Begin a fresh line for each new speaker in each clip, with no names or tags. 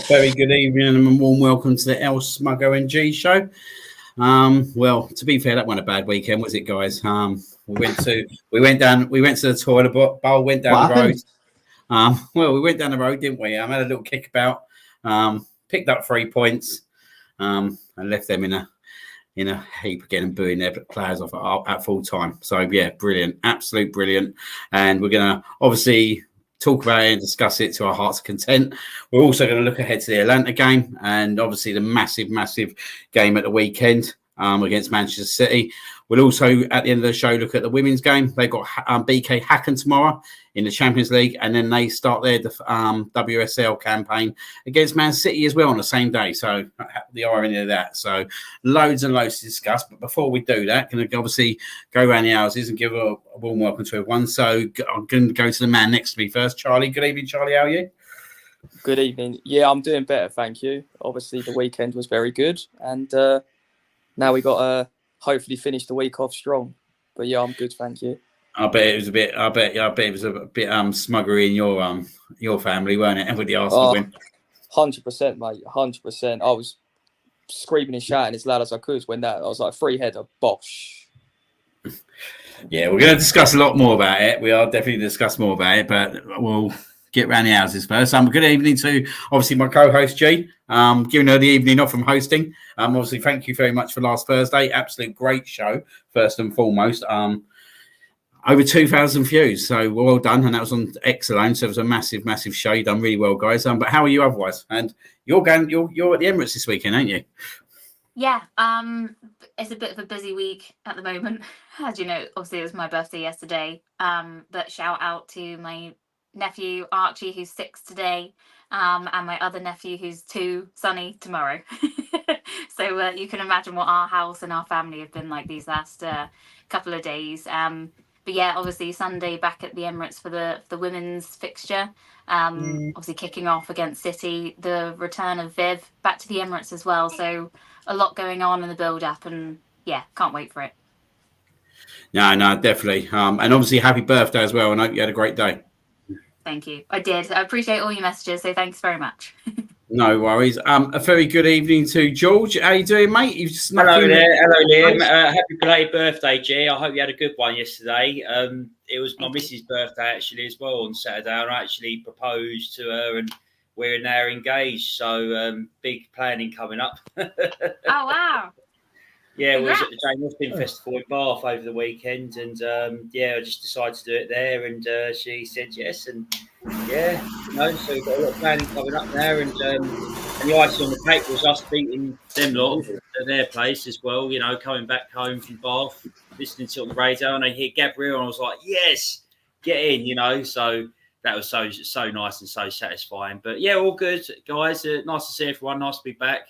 Very good evening and a warm welcome to the Smuggo and G show. Well, to be fair, that wasn't a bad weekend, was it, guys? We went to the toilet bowl, went down the road. Well, we went down the road, didn't we? Had a little kickabout, picked up 3 points, and left them in a heap again and booing their players off at full time. So yeah, brilliant, absolute brilliant. And we're gonna obviously talk about it and discuss it to our heart's content. We're also going to look ahead to the Atlanta game and obviously the massive game at the weekend against Manchester City. We'll also, at the end of the show, look at the women's game. They've got BK Häcken tomorrow in the Champions League, and then they start their WSL campaign against Man City as well on the same day. So the irony of that. So loads and loads to discuss. But before we do that, going to obviously go around the houses and give a warm welcome to everyone. So I'm going to go to the man next to me first, Charlie. Good evening, Charlie. How are you?
Good evening. Yeah, I'm doing better, thank you. Obviously, the weekend was very good, and now we got to hopefully finish the week off strong. But yeah, I'm good, thank you.
I bet it was a bit smuggery in your family, weren't it? With the Arsenal win.
100%, mate. 100%. I was screaming and shouting as loud as I could when I was like, free header, bosh.
Yeah, we're going to discuss a lot more about it. We are definitely discuss more about it, but we'll get round the houses first. Good evening to obviously my co-host G. Giving her the evening off from hosting. Obviously, thank you very much for last Thursday. Absolute great show, first and foremost. Over 2,000 views, so well done, and that was on X alone. So it was a massive show. You done really well, guys. But how are you otherwise? And you're at the Emirates this weekend, aren't you?
Yeah, it's a bit of a busy week at the moment. As you know, obviously it was my birthday yesterday. But shout out to my nephew Archie, who's 6 today, and my other nephew who's 2, Sonny, tomorrow. So you can imagine what our house and our family have been like these last couple of days. But yeah, obviously Sunday back at the Emirates for the women's fixture. Obviously kicking off against City, the return of Viv back to the Emirates as well. So a lot going on in the build-up, and yeah, can't wait for it.
No, definitely. And obviously happy birthday as well, and I hope you had a great day.
Thank you. I did. I appreciate all your messages, so thanks very much.
No worries. A very good evening to George. How you doing, mate? You've
Hello there. Hello, Liam. Happy belated birthday, G. I hope you had a good one yesterday. It was my missus' birthday, actually, as well, on Saturday. I actually proposed to her, and we're now engaged. So big planning coming up.
Oh, wow.
Yeah, we was at the Jane Austen Festival in Bath over the weekend, and I just decided to do it there, and she said yes, and so we've got a lot of planning coming up there, and the icing on the cake was us beating them lot at their place as well. You know, coming back home from Bath, listening to it on the radio, and I hear Gabriel, and I was like, yes, get in, you know. So that was so nice and so satisfying. But yeah, all good, guys. Nice to see everyone. Nice to be back.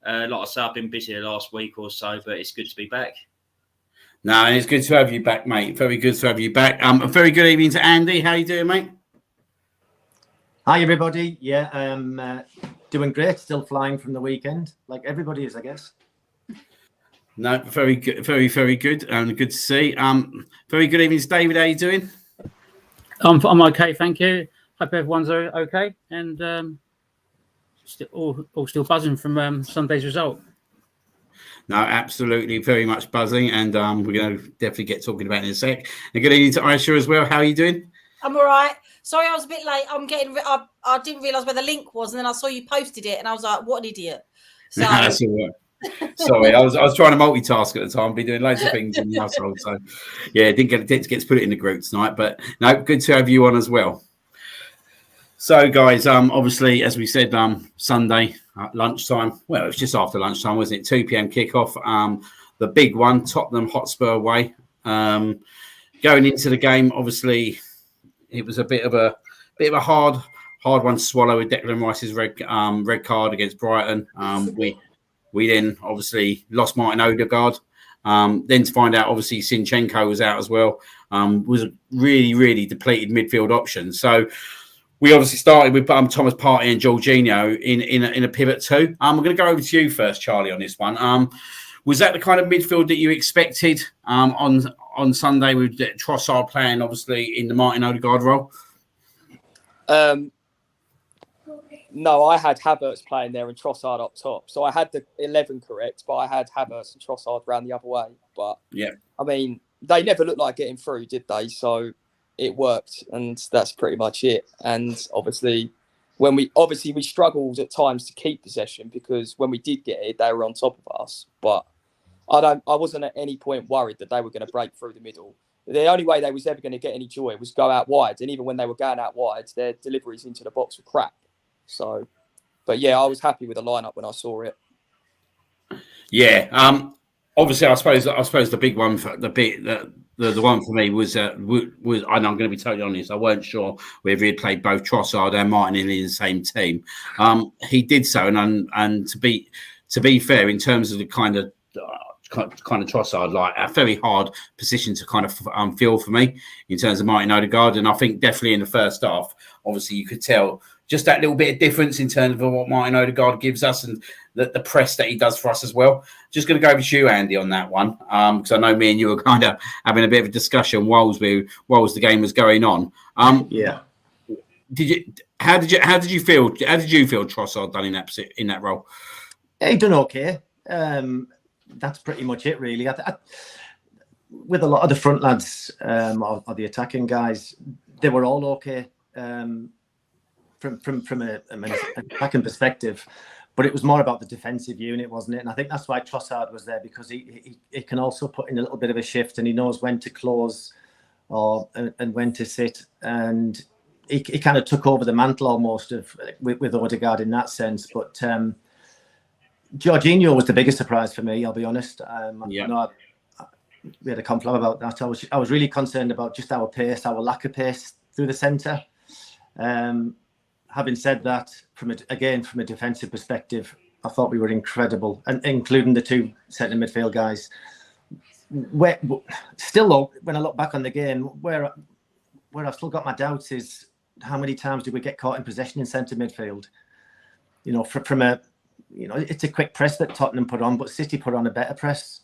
Like I said, I've been busy the last week or so, but it's good to be back.
No, and it's good to have you back, mate. Very good to have you back. A very good evening to Andy. How you doing, mate?
Hi, everybody. Yeah, doing great. Still flying from the weekend, like everybody is, I guess.
No, very good, very good, and good to see. Very good evening to David. How you doing?
I'm okay, thank you. Hope everyone's okay, and all still buzzing from Sunday's result.
No, absolutely, very much buzzing, and we're going to definitely get talking about it in a sec. And good evening to Aisha as well. How are you doing?
I'm all right. Sorry, I was a bit late. I didn't realise where the link was, and then I saw you posted it, and I was like, "What an idiot!" So
that's all right. Sorry, I was trying to multitask at the time, be doing loads of things in the household. So yeah, didn't get to put it in the group tonight, but no, good to have you on as well. So, guys, obviously, as we said, Sunday lunchtime. Well, it was just after lunchtime, wasn't it? 2 p.m. kickoff. The big one, Tottenham Hotspur away. Going into the game, obviously, it was a bit of a hard one to swallow with Declan Rice's red card against Brighton. We then obviously lost Martin Ødegaard. Then to find out, obviously, Zinchenko was out as well. Was a really depleted midfield option. So we obviously started with Thomas Partey and Jorginho in a pivot too. We're going to go over to you first, Charlie, on this one. Was that the kind of midfield that you expected on Sunday with Trossard playing, obviously, in the Martin Ødegaard role?
No, I had Havertz playing there and Trossard up top. So I had the 11 correct, but I had Havertz and Trossard round the other way. But
Yeah,
I mean, they never looked like getting through, did they? So it worked, and that's pretty much it. And obviously, we struggled at times to keep possession because when we did get it, they were on top of us. But I wasn't at any point worried that they were going to break through the middle. The only way they was ever going to get any joy was go out wide, and even when they were going out wide, their deliveries into the box were crap. So, but yeah, I was happy with the lineup when I saw it.
yeah. Obviously, I suppose the big one for the one for me was and I'm going to be totally honest, I weren't sure whether he'd played both Trossard and Martinelli in the same team. He did so, and to be fair, in terms of the kind of Trossard, like a very hard position to kind of feel for me in terms of Martin Ødegaard, and I think definitely in the first half, obviously you could tell just that little bit of difference in terms of what Martin Ødegaard gives us and the press that he does for us as well. Just going to go over to you, Andy, on that one, because I know me and you were kind of having a bit of a discussion whilst the game was going on.
Yeah.
How did you feel Trossard done in that role?
He done okay. That's pretty much it, really. With a lot of the front lads or the attacking guys, they were all okay from an attacking perspective, but it was more about the defensive unit, wasn't it? And I think that's why Trossard was there, because he can also put in a little bit of a shift, and he knows when to close and when to sit, and he kind of took over the mantle almost with Ødegaard in that sense. But Jorginho was the biggest surprise for me, I'll be honest. We had a conflab about that. I was really concerned about just our pace, our lack of pace through the centre. Having said that, from a defensive perspective, I thought we were incredible, and including the two centre midfield guys. Still, when I look back on the game, where I've still got my doubts is how many times did we get caught in possession in centre midfield? It's a quick press that Tottenham put on, but City put on a better press.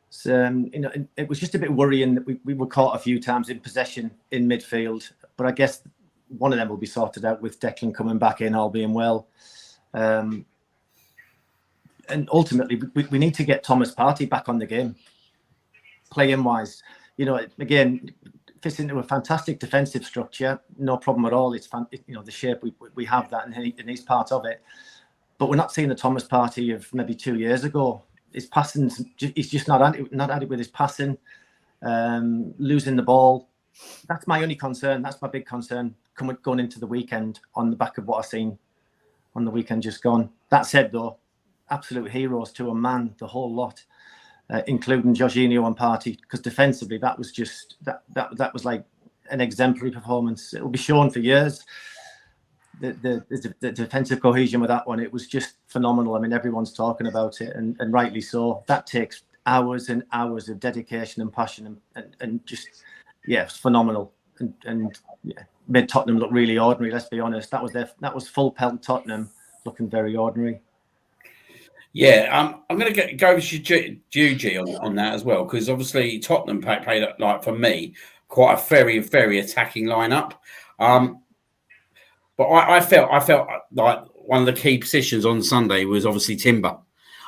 So, it was just a bit worrying that we were caught a few times in possession in midfield. But I guess one of them will be sorted out with Declan coming back in, all being well. And ultimately, we need to get Thomas Partey back on the game, playing-wise. Again, fits into a fantastic defensive structure, no problem at all. It's the shape we have that, and he's part of it. But we're not seeing the Thomas Partey of maybe 2 years ago. His passing, he's just not at it with his passing, losing the ball. That's my only concern. That's my big concern going into the weekend on the back of what I've seen on the weekend just gone. That said, though, absolute heroes to a man, the whole lot, including Jorginho and Partey, because defensively that was just that was like an exemplary performance. It will be shown for years. The defensive cohesion with that one, it was just phenomenal. I mean, everyone's talking about it, and rightly so. That takes hours and hours of dedication and passion, and just it's phenomenal. And made Tottenham look really ordinary. Let's be honest. That was full pelt Tottenham looking very ordinary.
Yeah, I'm going to go with Juji on that as well, because obviously Tottenham played, like, for me, quite a very, very attacking lineup. But I felt like one of the key positions on Sunday was obviously Timber.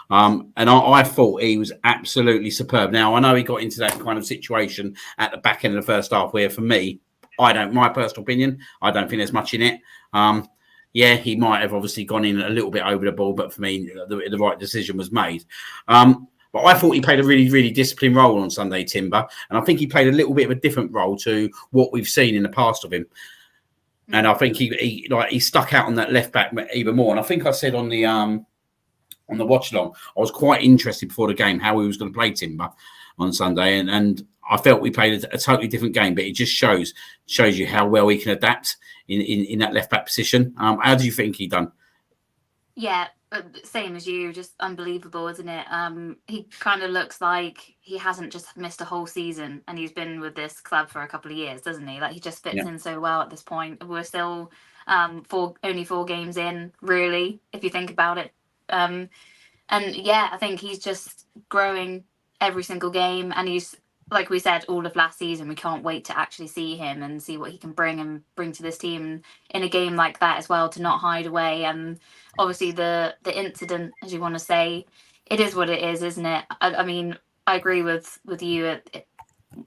And I thought he was absolutely superb. Now, I know he got into that kind of situation at the back end of the first half where, for me, my personal opinion, I don't think there's much in it. He might have obviously gone in a little bit over the ball, but for me, the right decision was made. But I thought he played a really, really disciplined role on Sunday, Timber. And I think he played a little bit of a different role to what we've seen in the past of him. And I think he stuck out on that left back even more. And I think I said on the watch along, I was quite interested before the game how he was going to play Timber on Sunday, and I felt we played a totally different game. But it just shows you how well he can adapt in that left back position. How do you think he done?
Yeah, same as you, just unbelievable, isn't it? He kind of looks like he hasn't just missed a whole season, and he's been with this club for a couple of years, doesn't he? Like, he just fits in so well at this point. We're still only 4 games in, really, if you think about it. And I think he's just growing every single game, and he's like we said all of last season, we can't wait to actually see him and see what he can bring to this team in a game like that as well, to not hide away. And obviously the incident, as you want to say, it is what it is, isn't it? I mean, I agree with you.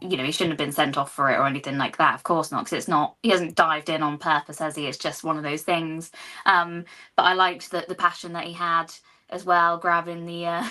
You know, he shouldn't have been sent off for it or anything like that. Of course not, because it's not. He hasn't dived in on purpose, has he? It's just one of those things. But I liked the passion that he had as well, grabbing the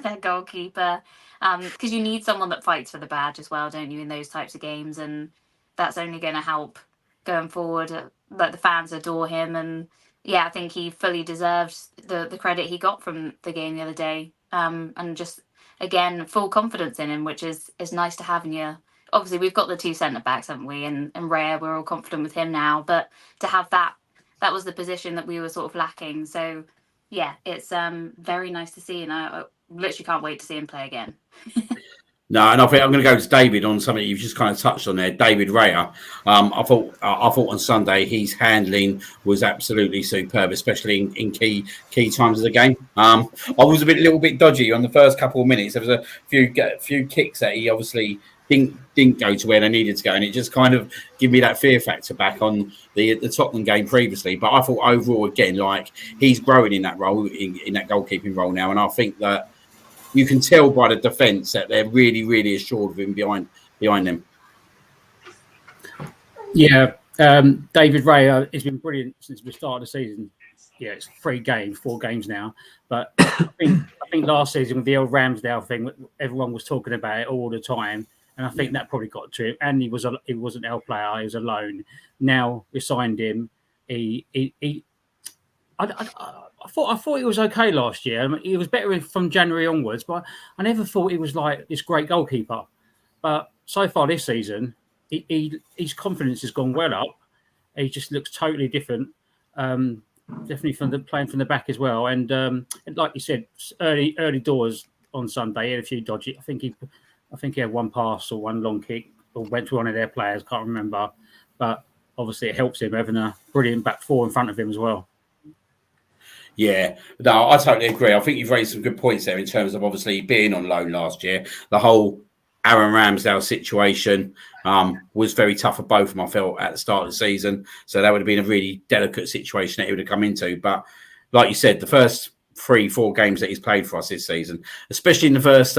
their goalkeeper. Because you need someone that fights for the badge as well, don't you, in those types of games? And that's only going to help going forward. Like, the fans adore him, and yeah, I think he fully deserves the credit he got from the game the other day. And just, again, full confidence in him, which is nice to have in your. Obviously, we've got the two centre backs, haven't we? And Raya, we're all confident with him now. But to have that was the position that we were sort of lacking. So yeah, it's very nice to see, and I literally can't wait to see him play again.
No, and I think I'm going to go to David on something you've just kind of touched on there. David Raya. I thought on Sunday his handling was absolutely superb, especially in key times of the game. I was a little bit dodgy on the first couple of minutes. There was a few kicks that he obviously didn't go to where they needed to go, and it just kind of gave me that fear factor back on the Tottenham game previously. But I thought overall, again, like, he's growing in that role, in that goalkeeping role now, and I think that you can tell by the defence that they're really, really assured of him behind them.
Yeah, David Raya has been brilliant since the start of the season. Yeah, it's 4 games now. But I think last season with the old Ramsdale thing, everyone was talking about it all the time, and I think that probably got to him. And he wasn't our player; he was alone. Now we signed him. I thought he was okay last year. I mean, he was better from January onwards, but I never thought he was like this great goalkeeper. But so far this season, his confidence has gone well up. He just looks totally different. Definitely playing from the back as well. And like you said, early doors on Sunday, he had a few dodgy. I think he had one pass or one long kick, or went to one of their players. Can't remember, but obviously it helps him having a brilliant back four in front of him as well.
Yeah, no, I totally agree. I think you've raised some good points there in terms of obviously being on loan last year. The whole Aaron Ramsdale situation was very tough for both of them, I felt, at the start of the season. So that would have been a really delicate situation that he would have come into. But like you said, the first 3-4 games that he's played for us this season, especially in the first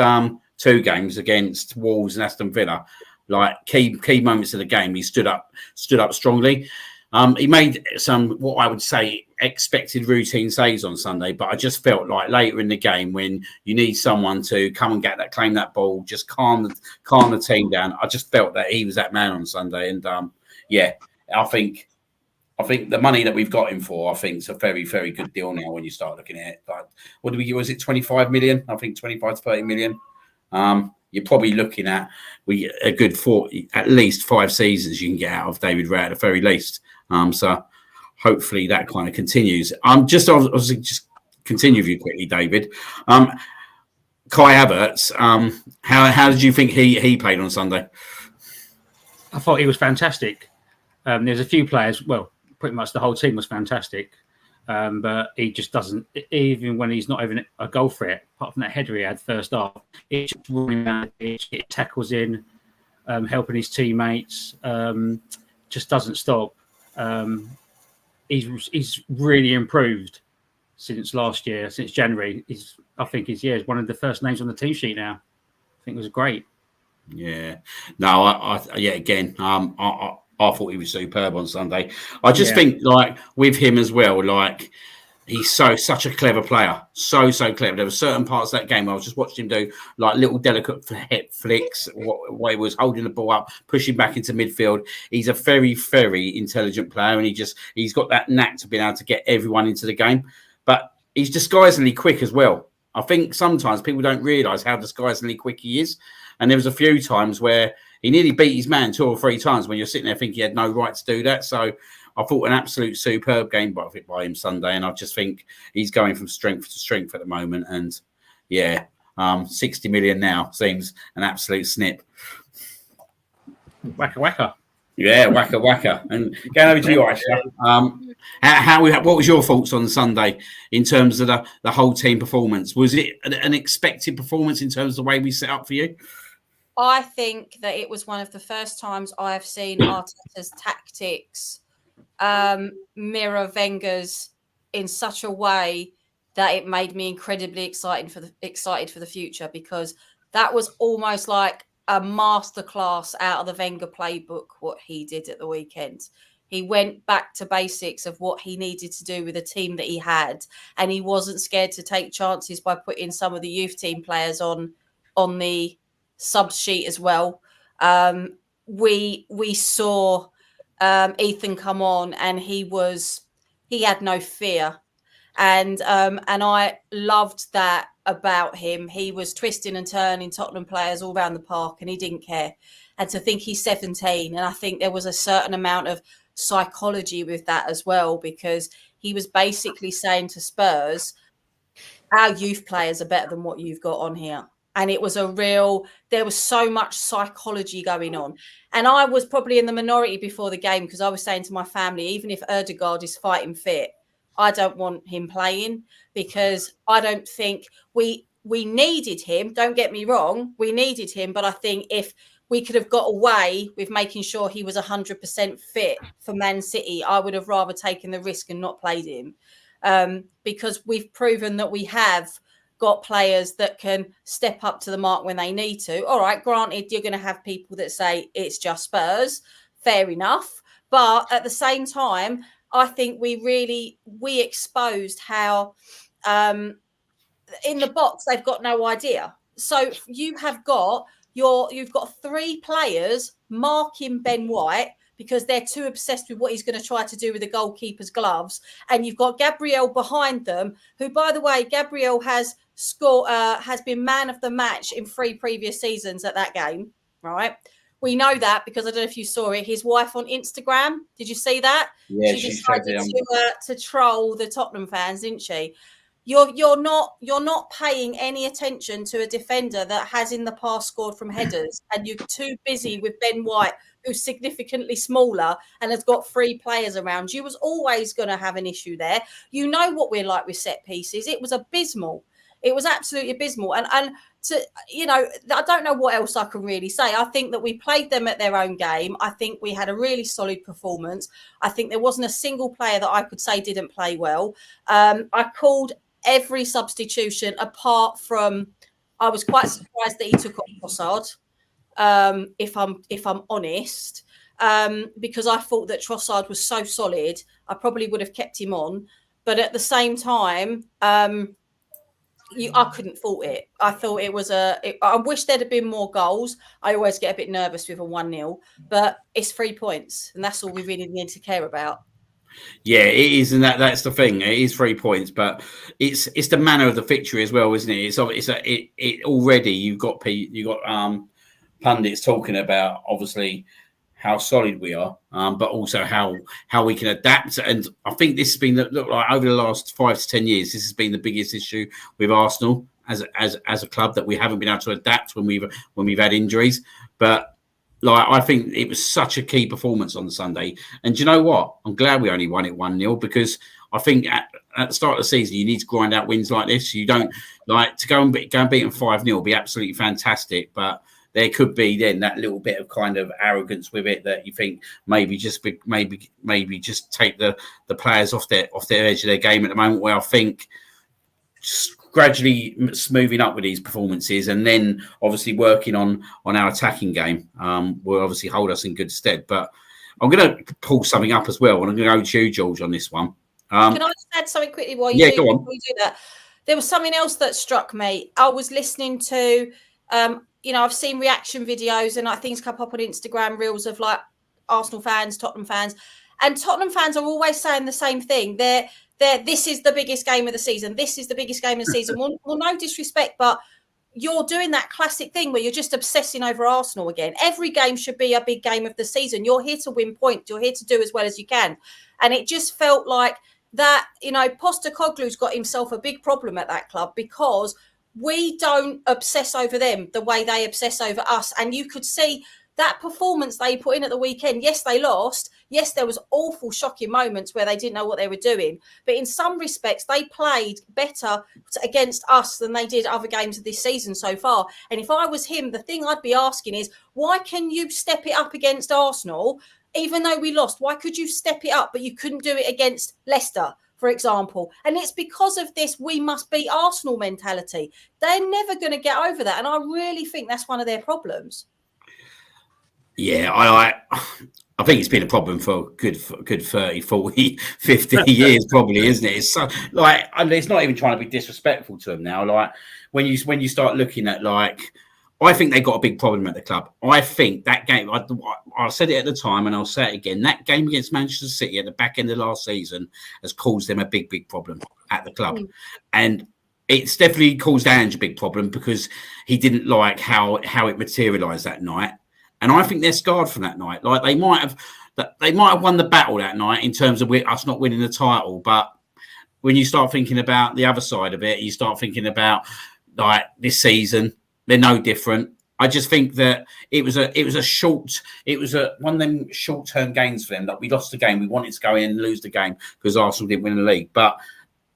2 games against Wolves and Aston Villa, like key moments of the game, he stood up strongly. He made some, what I would say, expected routine saves on Sunday, but I just felt like later in the game, when you need someone to come and claim that ball, just calm the team down, I just felt that he was that man on Sunday. And yeah, I think the money that we've got him for, I think, is a very, very good deal now when you start looking at it. But what did we get? Was it 25 million? I think 25 to 30 million. You're probably looking at a good at least 5 seasons you can get out of David Raya at the very least. So hopefully that kind of continues. Just continue with you quickly, David. Kai Havertz, how did you think he played on Sunday?
I thought he was fantastic. There's a few players, well, pretty much the whole team was fantastic. But he just doesn't, even when he's not even a goal threat, apart from that header he had first half, he's just running around, he tackles in, helping his teammates, just doesn't stop. He's really improved since last year, since January. I think he's one of the first names on the team sheet now. I think it was great. Yeah.
No, I thought he was superb on Sunday. I just think, like, with him as well, like, he's such a clever player. So clever. There were certain parts of that game where I was just watching him do like little delicate flicks, where he was holding the ball up, pushing back into midfield. He's a very, very intelligent player, and he's got that knack to being able to get everyone into the game. But he's disguisingly quick as well. I think sometimes people don't realise how disguisingly quick he is. And there was a few times where he nearly beat his man 2 or 3 times when you're sitting there thinking he had no right to do that. So I thought an absolute superb game by him Sunday. And I just think he's going from strength to strength at the moment. And yeah, 60 million now seems an absolute snip.
Wacka.
Yeah, wacka. And going over to you, Aisha, what was your thoughts on Sunday in terms of the whole team performance? Was it an expected performance in terms of the way we set up for you?
I think that it was one of the first times I have seen Arteta's tactics mirror Wenger's in such a way that it made me incredibly excited for the future, because that was almost like a masterclass out of the Wenger playbook, what he did at the weekend. He went back to basics of what he needed to do with the team that he had, and he wasn't scared to take chances by putting some of the youth team players on the sub sheet as well. We saw Ethan come on, and he had no fear, and I loved that about him. He was twisting and turning Tottenham players all around the park, and he didn't care. And to think he's 17, and I think there was a certain amount of psychology with that as well, because he was basically saying to Spurs, our youth players are better than what you've got on here. And it was there was so much psychology going on. And I was probably in the minority before the game, because I was saying to my family, even if Ødegaard is fighting fit, I don't want him playing, because I don't think we needed him. Don't get me wrong, we needed him. But I think if we could have got away with making sure he was 100% fit for Man City, I would have rather taken the risk and not played him, because we've proven that we have got players that can step up to the mark when they need to. All right, granted, you're going to have people that say it's just Spurs. Fair enough. But at the same time, I think we exposed how in the box they've got no idea. So you've got three players marking Ben White because they're too obsessed with what he's going to try to do with the goalkeeper's gloves. And you've got Gabriel behind them, who, by the way, Gabriel has been man of the match in 3 previous seasons at that game, right? We know that because I don't know if you saw it. His wife on Instagram, did you see that?
Yeah,
she decided to troll the Tottenham fans, didn't she? You're not paying any attention to a defender that has in the past scored from headers, and you're too busy with Ben White, who's significantly smaller and has got 3 players around you. Was always going to have an issue there. You know what we're like with set pieces. It was abysmal. It was absolutely abysmal. And to, I don't know what else I can really say. I think that we played them at their own game. I think we had a really solid performance. I think there wasn't a single player that I could say didn't play well. I called every substitution apart from, I was quite surprised that he took off Trossard, if I'm honest, because I thought that Trossard was so solid, I probably would have kept him on. But at the same time, I couldn't fault it. I thought it was I wish there'd have been more goals. I always get a bit nervous with a 1-0, but it's 3 points, and that's all we really need to care about.
Yeah, it is, and that's the thing. It is 3 points, but it's the manner of the victory as well, isn't it? It already you've got pundits talking about obviously how solid we are, but also how we can adapt. And I think this has been look like over the last 5 to 10 years, this has been the biggest issue with Arsenal as a club, that we haven't been able to adapt when we've had injuries. But I think it was such a key performance on the Sunday. And do you know what? I'm glad we only won it 1-0, because I think at the start of the season, you need to grind out wins like this. You don't to go and beat them 5-0 would be absolutely fantastic. But there could be then that little bit of kind of arrogance with it, that you think maybe just take the players off their edge of their game at the moment, where I think just gradually smoothing up with these performances, and then obviously working on our attacking game will obviously hold us in good stead. But I'm going to pull something up as well, and I'm going to go to you, George, on this one.
Can I just add something quickly while you do that? There was something else that struck me. I was listening to, I've seen reaction videos and things come up on Instagram reels of like Arsenal fans, Tottenham fans, and Tottenham fans are always saying the same thing. This is the biggest game of the season. This is the biggest game of the season. Well, no disrespect, but you're doing that classic thing where you're just obsessing over Arsenal again. Every game should be a big game of the season. You're here to win points. You're here to do as well as you can. And it just felt like that, Postecoglou's got himself a big problem at that club, because we don't obsess over them the way they obsess over us. And you could see that performance they put in at the weekend, yes, they lost. Yes, there was awful, shocking moments where they didn't know what they were doing. But in some respects, they played better against us than they did other games of this season so far. And if I was him, the thing I'd be asking is, why can you step it up against Arsenal, even though we lost? Why could you step it up, but you couldn't do it against Leicester, for example? And it's because of this we must beat Arsenal mentality. They're never going to get over that. And I really think that's one of their problems.
Yeah, I think it's been a problem for good 30, 40, 50 years, probably, isn't it? It's so, like, I mean, it's not even trying to be disrespectful to them now. Like, when you start looking at, like, I think they got a big problem at the club. I think that game, I said it at the time and I'll say it again, that game against Manchester City at the back end of last season has caused them a big, big problem at the club. And it's definitely caused Ange a big problem because he didn't like how it materialised that night. And I think they're scarred from that night. Like, they might have won the battle that night in terms of us not winning the title. But when you start thinking about the other side of it, you start thinking about, like, this season, they're no different. I just think that it was one of them short-term gains for them. That we lost the game, we wanted to go in and lose the game because Arsenal didn't win the league. But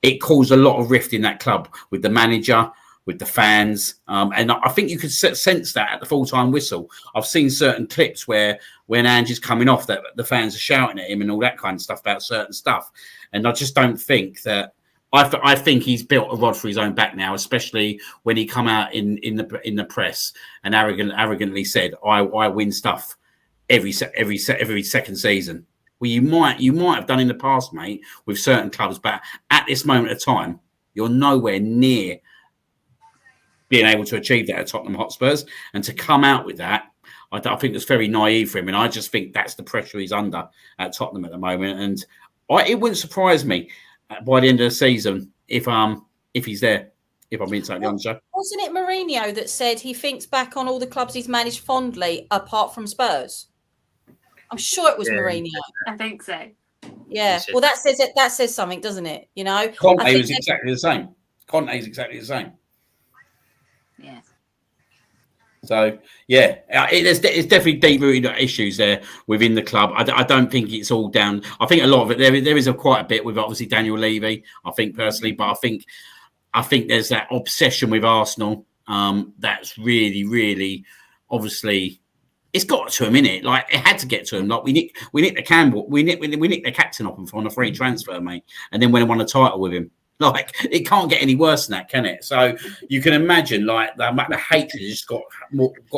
it caused a lot of rift in that club with the manager, with the fans. And I think you could sense that at the full-time whistle. I've seen certain clips where when Ange is coming off, that the fans are shouting at him and all that kind of stuff about certain stuff. And I just don't think that. I think he's built a rod for his own back now, especially when he come out in the press and arrogantly said, "I win stuff every second season." Well, you might have done in the past, mate, with certain clubs, but at this moment of time, you're nowhere near being able to achieve that at Tottenham Hotspurs. And to come out with that, I think it's very naive for him. And I just think that's the pressure he's under at Tottenham at the moment. And it wouldn't surprise me by the end of the season if he's there, if I'm being totally honest.
Wasn't it Mourinho that said he thinks back on all the clubs he's managed fondly apart from Spurs? I'm sure it was Mourinho.
I think so.
Yeah. Well, that says something, doesn't it? You know,
Conte was exactly the same. Conte's exactly the same.
Yes.
So yeah, it's definitely deep-rooted issues there within the club. I don't think it's all down. I think a lot of it there is quite a bit with obviously Daniel Levy. I think personally, but I think there's that obsession with Arsenal that's really, really obviously it's got to him, innit? Like, it had to get to him. Like, we nicked the Campbell, we nicked the captain off him on a free transfer, mate, and then went and won a title with him. Like, it can't get any worse than that, can it? So you can imagine, like, the hatred just got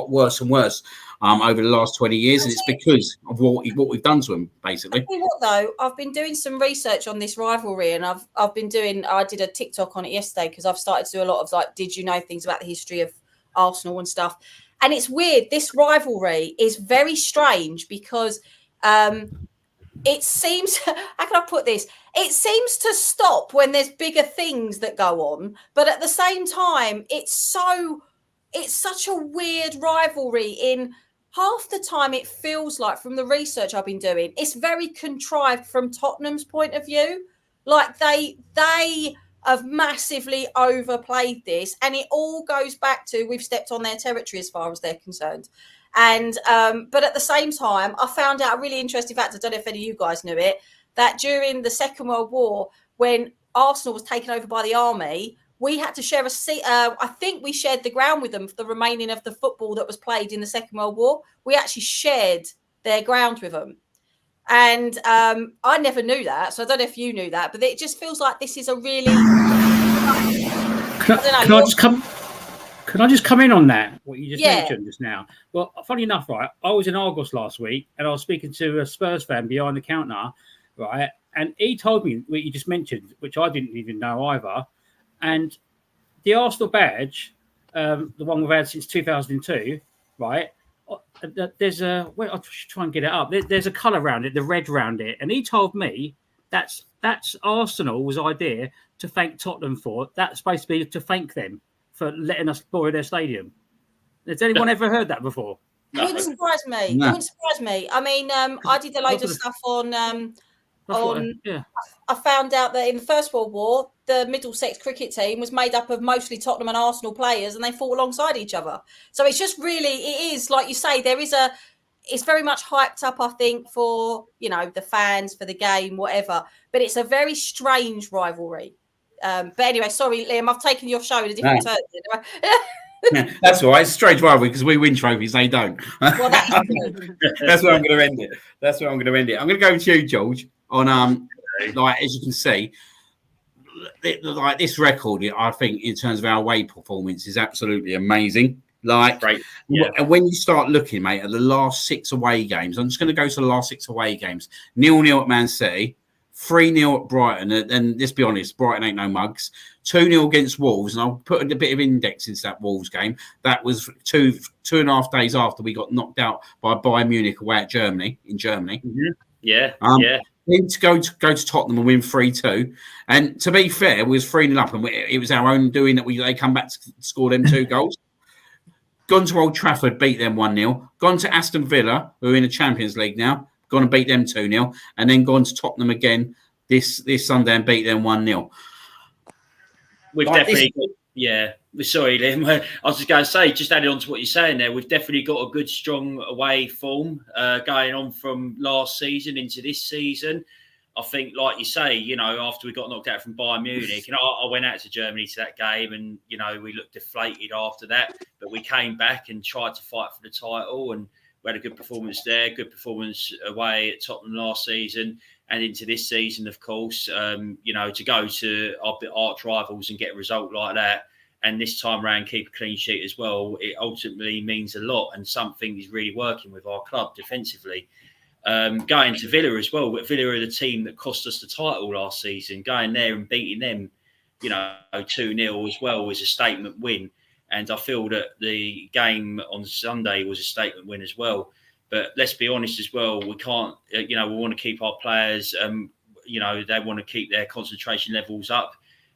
worse and worse over the last 20 years, and it's because of what we've done to him, basically.
I tell you what, though, I've been doing some research on this rivalry, and I did a TikTok on it yesterday because I've started to do a lot of, like, did you know things about the history of Arsenal and stuff. And it's weird. This rivalry is very strange because it seems, how can I put this? It seems to stop when there's bigger things that go on. But at the same time, it's such a weird rivalry. In half the time, it feels like, from the research I've been doing, it's very contrived from Tottenham's point of view. Like, they have massively overplayed this, and it all goes back to we've stepped on their territory as far as they're concerned. And but at the same time, I found out a really interesting fact. I don't know if any of you guys knew it, that during the Second World War, when Arsenal was taken over by the army, we had to share a seat. I think we shared the ground with them for the remaining of the football that was played in the Second World War. We actually shared their ground with them. And I never knew that, so I don't know if you knew that, but it just feels like this is a really.
Can I just come in on that? What you just mentioned just now. Well, funny enough, right? I was in Argos last week, and I was speaking to a Spurs fan behind the counter, right? And he told me what you just mentioned, which I didn't even know either. And the Arsenal badge, the one we've had since 2002, right? There's I'll try and get it up. There's a colour around it, the red around it, and he told me that's Arsenal's idea to thank Tottenham for. That's supposed to be to thank them for letting us borrow their stadium. Has anyone ever heard that before?
It wouldn't surprise me. No. It wouldn't surprise me. I mean, I did a load of stuff on. I found out that in the First World War, the Middlesex cricket team was made up of mostly Tottenham and Arsenal players, and they fought alongside each other. So it's just really, it is like you say, there is a it's very much hyped up, I think, for, you know, the fans, for the game, whatever. But it's a very strange rivalry. But anyway, sorry, Liam, I've taken your show in a different turn.
Yeah, that's all right. It's a strange rivalry because we win trophies, they don't.
Well, that is true.
That's where I'm going to end it. I'm going to go to you, George. On like, as you can see, like this record, I think in terms of our away performance is absolutely amazing. Like, and when you start looking, mate, at the last 6 away games, I'm just going to go to the last 6 away games. 0-0 at Man City, 3-0 at Brighton, and let's be honest, Brighton ain't no mugs. 2-0 against Wolves, and I'll put a bit of index into that Wolves game. That was two and a half days after we got knocked out by Bayern Munich away at Germany.
Mm-hmm. Yeah.
Then to go to Tottenham and win 3-2, and to be fair, we was 3-0 up, and it was our own doing that. They come back to score them 2 goals. Gone to Old Trafford, beat them 1-0. Gone to Aston Villa, who are in the Champions League now, gone and beat them 2-0, and then gone to Tottenham again this Sunday and beat them 1-0.
We've definitely, sorry, Liam. I was just going to say, just adding on to what you're saying there, we've definitely got a good, strong away form going on from last season into this season. I think, like you say, you know, after we got knocked out from Bayern Munich, and I went out to Germany to that game, and, you know, we looked deflated after that, but we came back and tried to fight for the title, and we had a good performance there, good performance away at Tottenham last season, and into this season, of course, you know, to go to our arch rivals and get a result like that, and this time round keep a clean sheet as well, it ultimately means a lot, and something is really working with our club defensively. Going to Villa as well. Villa are the team that cost us the title last season. Going there and beating them, you know, 2-0 as well was a statement win. And I feel that the game on Sunday was a statement win as well. But let's be honest as well, we can't, you know, we want to keep our players, you know, they want to keep their concentration levels up.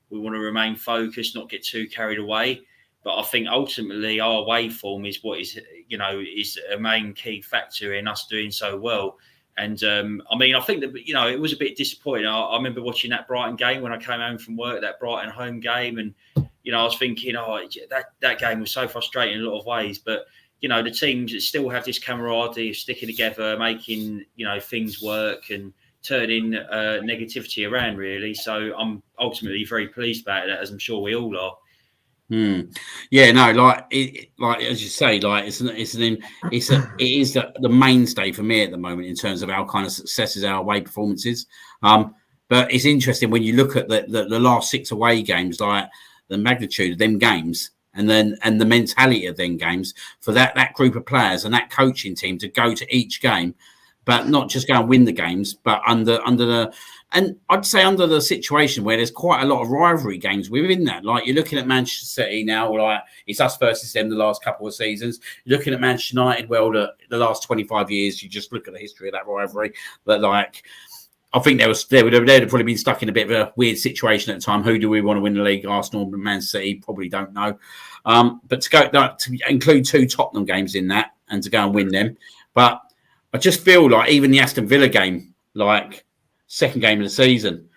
We want to remain focused, not get too carried away. But I think ultimately our away form is what is, you know, is a main key factor in us doing so well. And I mean, I think that, you know, it was a bit disappointing. I remember watching that Brighton game when I came home from work, that Brighton home game. And, you know, I was thinking, that game was so frustrating in a lot of ways. But, you know, the teams still have this camaraderie of sticking together, making, you know, things work and turning negativity around, really. So I'm ultimately very pleased about that, as I'm sure we all are.
Yeah, no, like as you say, like it is the mainstay for me at the moment in terms of our kind of successes, our away performances. But it's interesting when you look at the last 6 away games, like the magnitude of them games, and the mentality of them games for that group of players and that coaching team to go to each game, but not just go and win the games, but under the situation where there's quite a lot of rivalry games within that. Like you're looking at Manchester City now, like it's us versus them the last couple of seasons. You're looking at Manchester United, well, the last 25 years, you just look at the history of that rivalry. But like, I think they'd have probably been stuck in a bit of a weird situation at the time. Who do we want to win the league? Arsenal, Man City, probably don't know. But to include 2 Tottenham games in that and to go and win them. But I just feel like even the Aston Villa game, like, second game of the season,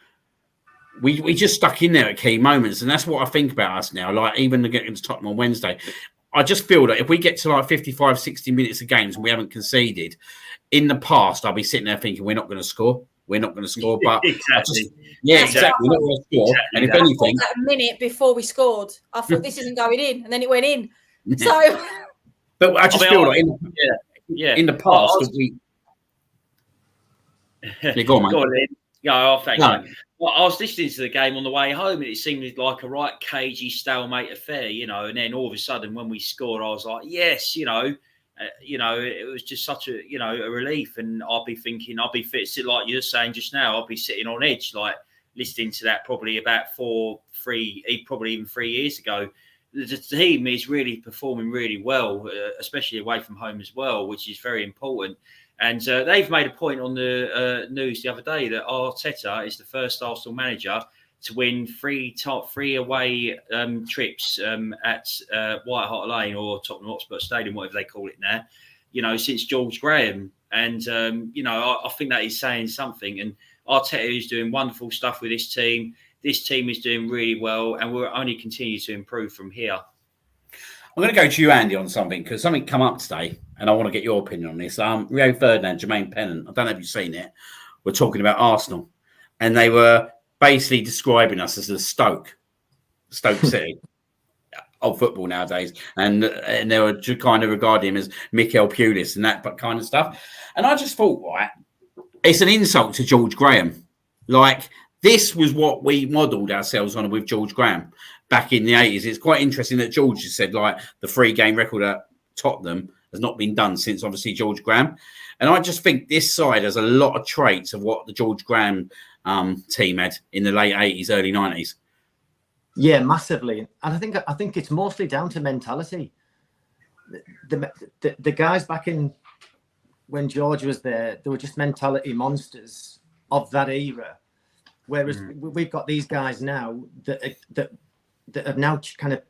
we just stuck in there at key moments, and that's what I think about us now. Like even against Tottenham on Wednesday, I just feel that if we get to like 55, 60 minutes of games and we haven't conceded, in the past I'll be sitting there thinking we're not going to score. But
exactly.
Exactly. We're not going to score.
Exactly.
And if anything,
a minute before we scored, I thought this isn't going in, and then it went in. So,
but I just feel like in the past we. Yeah, go on, mate.
Go on, yeah, thank you. Well, I was listening to the game on the way home, and it seemed like a right cagey stalemate affair, you know. And then all of a sudden, when we scored, I was like, "Yes," you know. It was just such a, you know, a relief. And I'll be thinking, I'll be fit, like you're saying just now. I'll be sitting on edge, like listening to that probably about probably even 3 years ago. The team is really performing really well, especially away from home as well, which is very important. And they've made a point on the news the other day that Arteta is the first Arsenal manager to win 3 away trips at White Hart Lane or Tottenham Hotspur Stadium, whatever they call it now, you know, since George Graham. And, you know, I think that is saying something. And Arteta is doing wonderful stuff with this team. This team is doing really well, and we'll only continue to improve from here.
I'm going to go to you, Andy, on something because something come up today, and I want to get your opinion on this. Rio Ferdinand, Jermaine Pennant, I don't know if you've seen it. We're talking about Arsenal, and they were basically describing us as a Stoke City of football nowadays, and they were kind of regarding him as Mikel Pulis and that kind of stuff. And I just thought, right, it's an insult to George Graham. Like, this was what we modelled ourselves on with George Graham back in the 80s. It's quite interesting that George has said, like, the 3-game record at Tottenham has not been done since, obviously, George Graham. And I just think this side has a lot of traits of what the George Graham team had in the late 80s, early 90s.
Yeah, massively. And I think it's mostly down to mentality. The guys back in when George was there, they were just mentality monsters of that era. Whereas we've got these guys now that have now kind of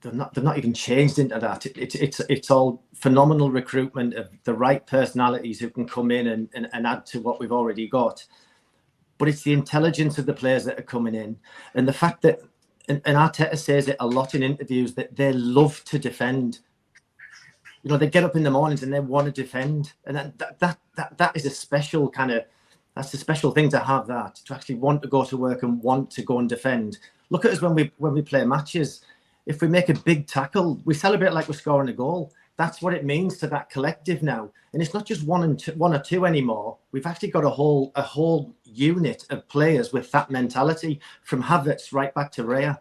they're not even changed into that. It's all phenomenal recruitment of the right personalities who can come in and add to what we've already got. But it's the intelligence of the players that are coming in, and the fact that and Arteta says it a lot in interviews that they love to defend. You know, they get up in the mornings and they want to defend, and that is a special kind of. That's a special thing to have, that to actually want to go to work and want to go and defend. Look at us when we play matches. If we make a big tackle, we celebrate like we're scoring a goal. That's what it means to that collective now. And it's not just one or two anymore. We've actually got a whole unit of players with that mentality, from Havertz right back to Raya.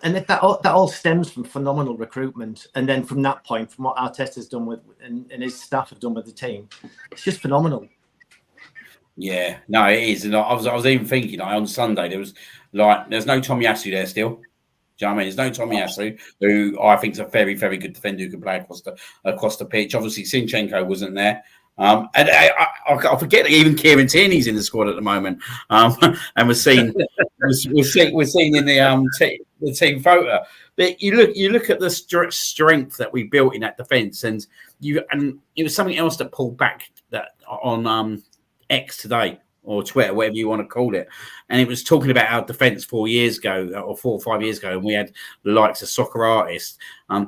And that all stems from phenomenal recruitment. And then from that point, from what Arteta's done with and his staff have done with the team, it's just phenomenal.
Yeah, no, it is. And I was even thinking, on Sunday, there's no Tomiyasu there still. Do you know what I mean? There's no Tomiyasu, who I think is a very, very good defender who can play across the pitch. Obviously, Zinchenko wasn't there. And I forget that even Kieran Tierney's in the squad at the moment. And we're seen in the team photo. But you look at the strength that we built in that defence, and it was something else that pulled back that on X today, or Twitter, whatever you want to call it. And it was talking about our defence 4 years ago, or 4 or 5 years ago, and we had the likes of soccer artists,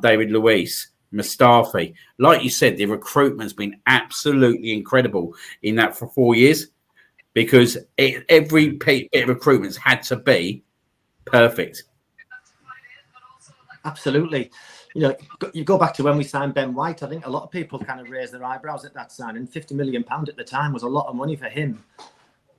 David Luiz, Mustafi. Like you said, the recruitment's been absolutely incredible in that for 4 years, because every bit of recruitment's had to be perfect.
Absolutely. You know, you go back to when we signed Ben White. I think a lot of people kind of raised their eyebrows at that signing. £50 million at the time was a lot of money for him.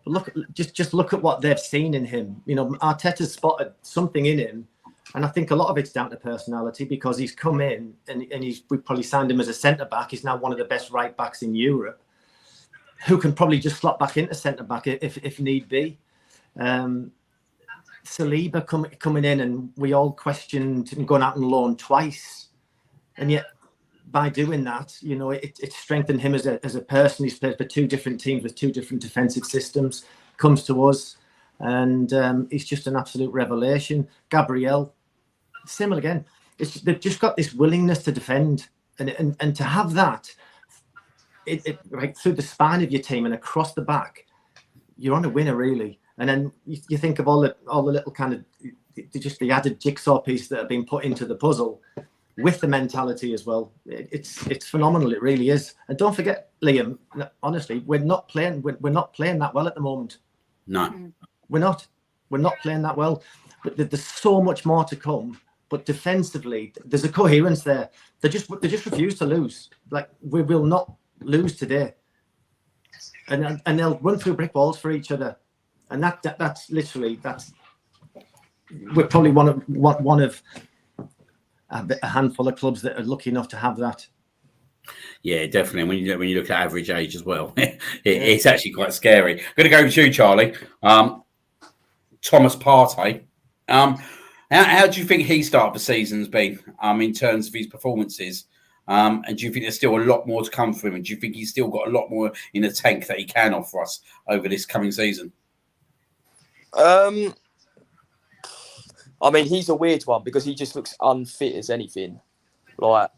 But just look at what they've seen in him. You know, Arteta's spotted something in him, and I think a lot of it's down to personality, because he's come in and we probably signed him as a centre back. He's now one of the best right backs in Europe, who can probably just slot back into centre back if need be. Saliba coming in, and we all questioned him going out on loan twice, and yet by doing that, you know, it strengthened him as a person. He's played for 2 different teams with 2 different defensive systems. Comes to us, and he's just an absolute revelation. Gabriel, similar again. They've just got this willingness to defend, and to have that, right through the spine of your team and across the back, you're on a winner, really. And then you think of all the little kind of just the added jigsaw piece that have been put into the puzzle with the mentality as well. It's phenomenal. It really is. And don't forget, Liam, honestly, we're not playing that well at the moment.
No,
we're not playing that well. But there's so much more to come. But defensively, there's a coherence there. They just refuse to lose. Like, we will not lose today. And they'll run through brick walls for each other. And that's literally we're probably one of a handful of clubs that are lucky enough to have that.
Yeah, definitely. When you look at average age as well, it's actually quite scary. I'm going to go to you, Charlie. Thomas Partey. How do you think he started the season's been in terms of his performances? And do you think there's still a lot more to come for him? And do you think he's still got a lot more in the tank that he can offer us over this coming season?
I mean, he's a weird one, because he just looks unfit as anything. And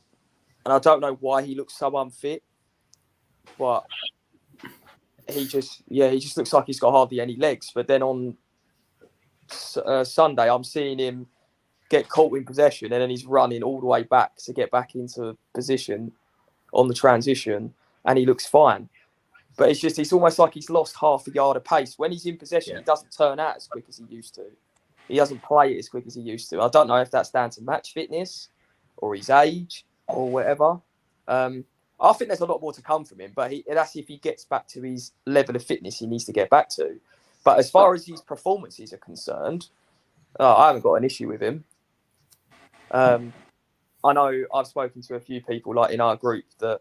I don't know why he looks so unfit, but he just looks like he's got hardly any legs. But then on Sunday, I'm seeing him get caught in possession, and then he's running all the way back to get back into position on the transition, and he looks fine. But it's almost like he's lost half a yard of pace. When he's in possession, he doesn't turn out as quick as he used to. He doesn't play it as quick as he used to. I don't know if that's down to match fitness or his age or whatever. I think there's a lot more to come from him, but that's if he gets back to his level of fitness he needs to get back to. But as far as his performances are concerned, I haven't got an issue with him. I know I've spoken to a few people like in our group that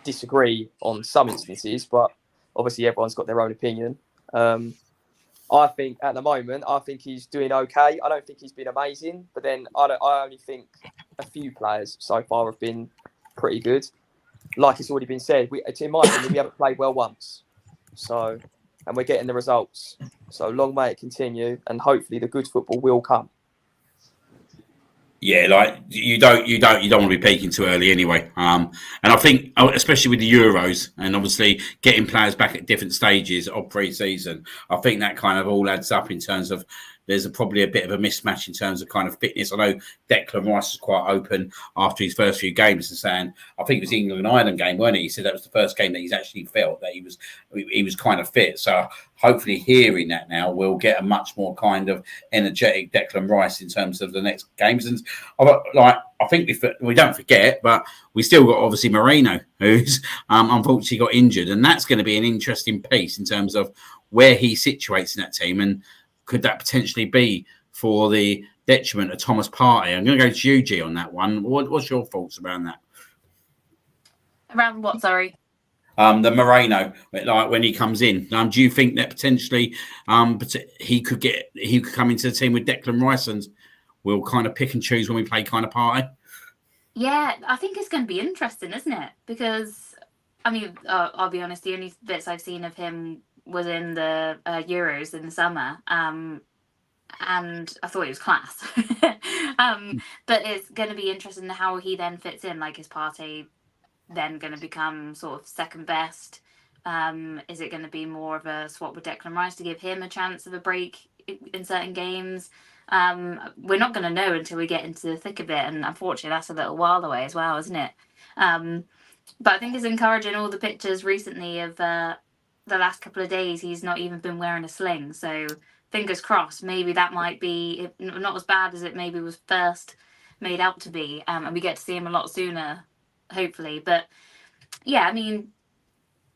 disagree on some instances, but obviously everyone's got their own opinion. I think at the moment, he's doing okay. I don't think he's been amazing, but then I only think a few players so far have been pretty good. Like it's already been said, in my opinion, we haven't played well once. So, and we're getting the results. So long may it continue, and hopefully the good football will come.
Yeah, like you don't want to be peaking too early anyway. And I think, especially with the Euros and obviously getting players back at different stages of pre-season, I think that kind of all adds up in terms of there's probably a bit of a mismatch in terms of kind of fitness. I know Declan Rice was quite open after his first few games and saying, I think it was the England and Ireland game, wasn't it? He said that was the first game that he's actually felt that he was kind of fit. So hopefully hearing that now, we'll get a much more kind of energetic Declan Rice in terms of the next games. And I think we don't forget, but we still got obviously Moreno, who's unfortunately got injured. And that's going to be an interesting piece in terms of where he situates in that team. And could that potentially be for the detriment of Thomas Partey? I'm going to go to you, G, on that one. What's your thoughts around that?
Around what, sorry?
The Moreno, like when he comes in. Do you think that potentially he could come into the team with Declan Rice and we'll kind of pick and choose when we play kind of Partey?
Yeah, I think it's going to be interesting, isn't it? Because, I mean, I'll be honest, the only bits I've seen of him was in the Euros in the summer, and I thought he was class. But it's going to be interesting how he then fits in. Like, is Partey then going to become sort of second best? Is it going to be more of a swap with Declan Rice to give him a chance of a break in certain games? We're not going to know until we get into the thick of it, and unfortunately that's a little while away as well, isn't it? But I think it's encouraging all the pictures recently of the last couple of days. He's not even been wearing a sling, so fingers crossed, maybe that might be not as bad as it maybe was first made out to be, and we get to see him a lot sooner, hopefully. But yeah, I mean,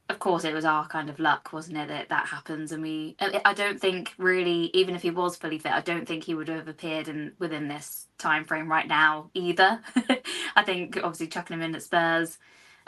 of course it was our kind of luck, wasn't it, that happens. And I don't think really, even if he was fully fit, I don't think he would have appeared within this time frame right now either. I think obviously chucking him in at Spurs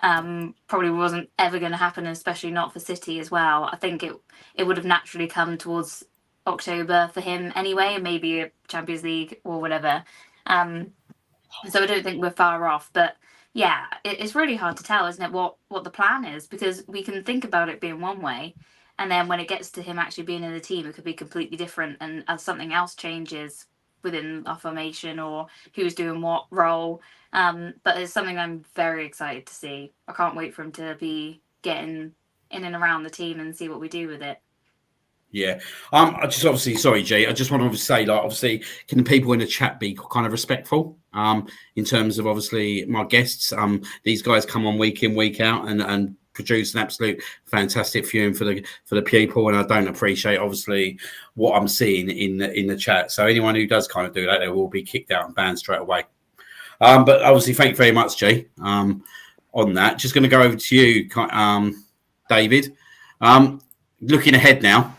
probably wasn't ever going to happen, especially not for City as well. I think it would have naturally come towards October for him anyway, and maybe a Champions League or whatever. So I don't think we're far off. But yeah, it's really hard to tell, isn't it, what the plan is, because we can think about it being one way, and then when it gets to him actually being in the team, it could be completely different, and as something else changes within our formation or who's doing what role. But it's something I'm very excited to see. I can't wait for him to be getting in and around the team and see what we do with it.
Yeah. I just obviously, sorry, G, I just want to say, like, obviously, can the people in the chat be kind of respectful in terms of obviously my guests? These guys come on week in, week out and produce an absolute fantastic viewing for the people, and I don't appreciate obviously what I'm seeing in the chat. So anyone who does kind of do that, they will be kicked out and banned straight away. But obviously, thank you very much, G, on that. Just going to go over to you, David. Looking ahead now,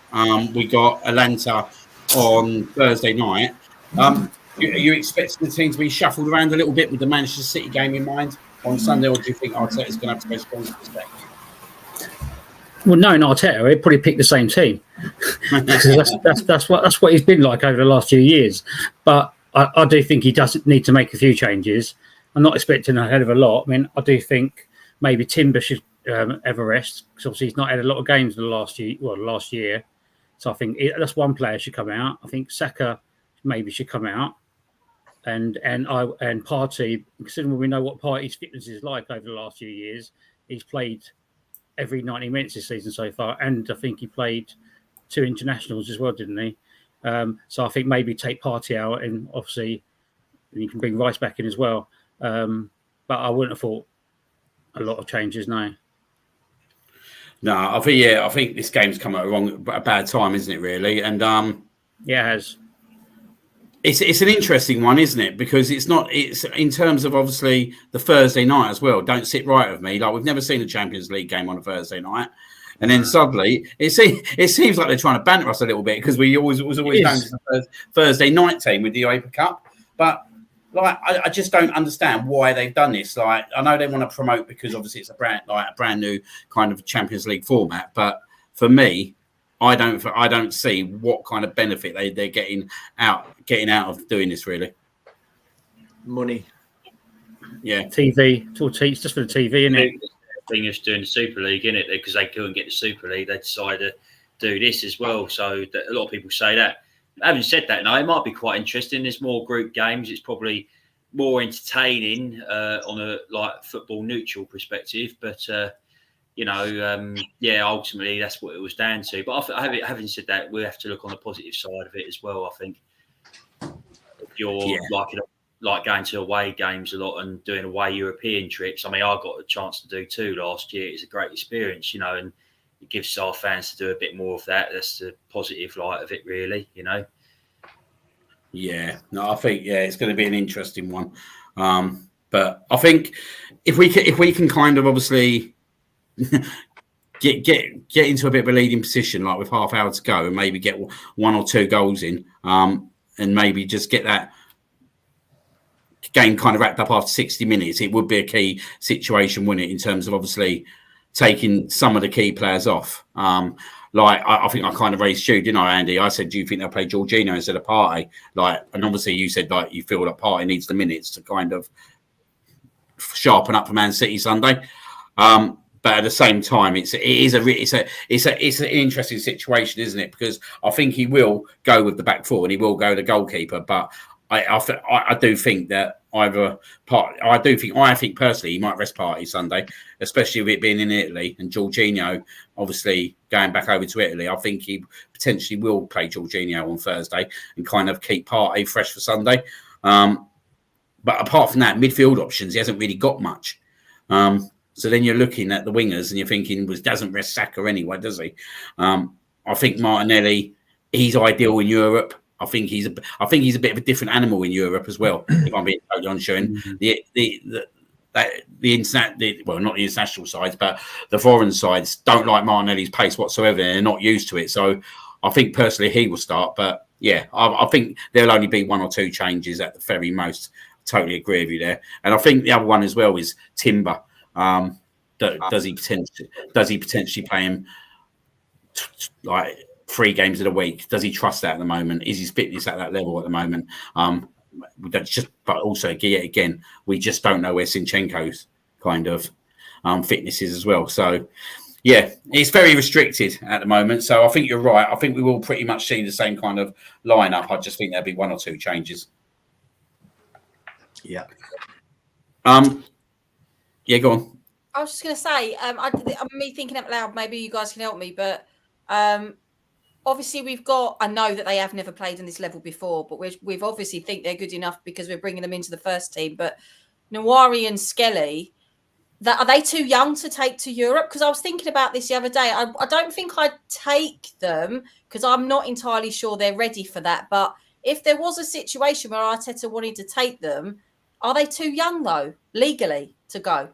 we got Atlanta on Thursday night. Are you expecting the team to be shuffled around a little bit with the Manchester City game in mind on Sunday, or do you think Arteta's going to have to go strong to perspective?
Well, knowing Arteta, he'd probably pick the same team. that's what he's been like over the last few years. But I do think he does need to make a few changes. I'm not expecting a hell of a lot. I mean, I do think maybe Timber should have a rest, because obviously he's not had a lot of games in the last year. So I think that's one player should come out. I think Saka maybe should come out, and Partey, considering we know what Partey's fitness is like over the last few years, he's played every 90 minutes this season so far, and I think he played 2 internationals as well, didn't he? So I think maybe take Partey out, and obviously you can bring Rice back in as well. But I wouldn't have thought a lot of changes, no.
No, I think this game's come at a bad time, isn't it? Really, and
yeah, it has.
It's an interesting one, isn't it? Because it's in terms of obviously the Thursday night as well. Don't sit right with me. Like, we've never seen a Champions League game on a Thursday night, and then suddenly it seems like they're trying to banter us a little bit because we was always known as the Thursday night team with the UEFA Cup. But like, I just don't understand why they've done this. Like, I know they want to promote because obviously it's a brand new kind of Champions League format. But for me, I don't see what kind of benefit they're getting out of doing this, really.
Money.
Yeah.
TV. It's just for the TV, isn't it?
Thing is doing the Super League, isn't it? Because they couldn't get the Super League, they decided to do this as well. So that a lot of people say that. Having said that, no, it might be quite interesting. There's more group games. It's probably more entertaining on a like football neutral perspective. But ultimately that's what it was down to. But having said that, we have to look on the positive side of it as well. I think if you're like going to away games a lot and doing away European trips. I mean, I got a chance to do 2 last year. It's a great experience, and it gives our fans to do a bit more of that. That's the positive light of it, really,
Yeah, no, I think it's going to be an interesting one. But I think if we can kind of obviously get into a bit of a leading position, like with half hour to go, and maybe get 1 or 2 goals in, and maybe just get that game kind of wrapped up after 60 minutes, it would be a key situation, wouldn't it, in terms of obviously taking some of the key players off. Like, I think I kind of raised you, didn't I, Andy? I said, do you think they'll play Jorginho instead of Partey? Like, and obviously you said like you feel that Partey needs the minutes to kind of sharpen up for Man City Sunday. But at the same time, it's an interesting situation, isn't it? Because I think he will go with the back four and he will go with the goalkeeper. But I do think that I think personally he might rest Partey Sunday, especially with it being in Italy and Jorginho obviously going back over to Italy. I think he potentially will play Jorginho on Thursday and kind of keep Partey fresh for Sunday. But apart from that, midfield options, he hasn't really got much. So then you're looking at the wingers and you're thinking, doesn't rest Saka anyway, does he? I think Martinelli, he's ideal in Europe. I think he's a bit of a different animal in Europe as well. If I'm being totally honest, and not the international sides, but the foreign sides don't like Martinelli's pace whatsoever. They're not used to it. So I think personally he will start. But yeah, I think there'll only be 1 or 2 changes at the very most. Totally agree with you there. And I think the other one as well is Timber. Does he potentially play him like 3 games in a week? Does he trust that at the moment? Is his fitness at that level at the moment? But also again, we just don't know where Zinchenko's kind of fitness is as well. So yeah, it's very restricted at the moment. So I think you're right. I think we will pretty much see the same kind of lineup. I just think there'll be 1 or 2 changes.
Yeah.
Yeah, go on.
I was just going to say, I'm me thinking out loud. Maybe you guys can help me, but obviously I know that they have never played in this level before, but we've obviously think they're good enough because we're bringing them into the first team. But Nawari and Skelly, are they too young to take to Europe? Because I was thinking about this the other day. I don't think I'd take them because I'm not entirely sure they're ready for that. But if there was a situation where Arteta wanted to take them, are they too young though, legally, to go?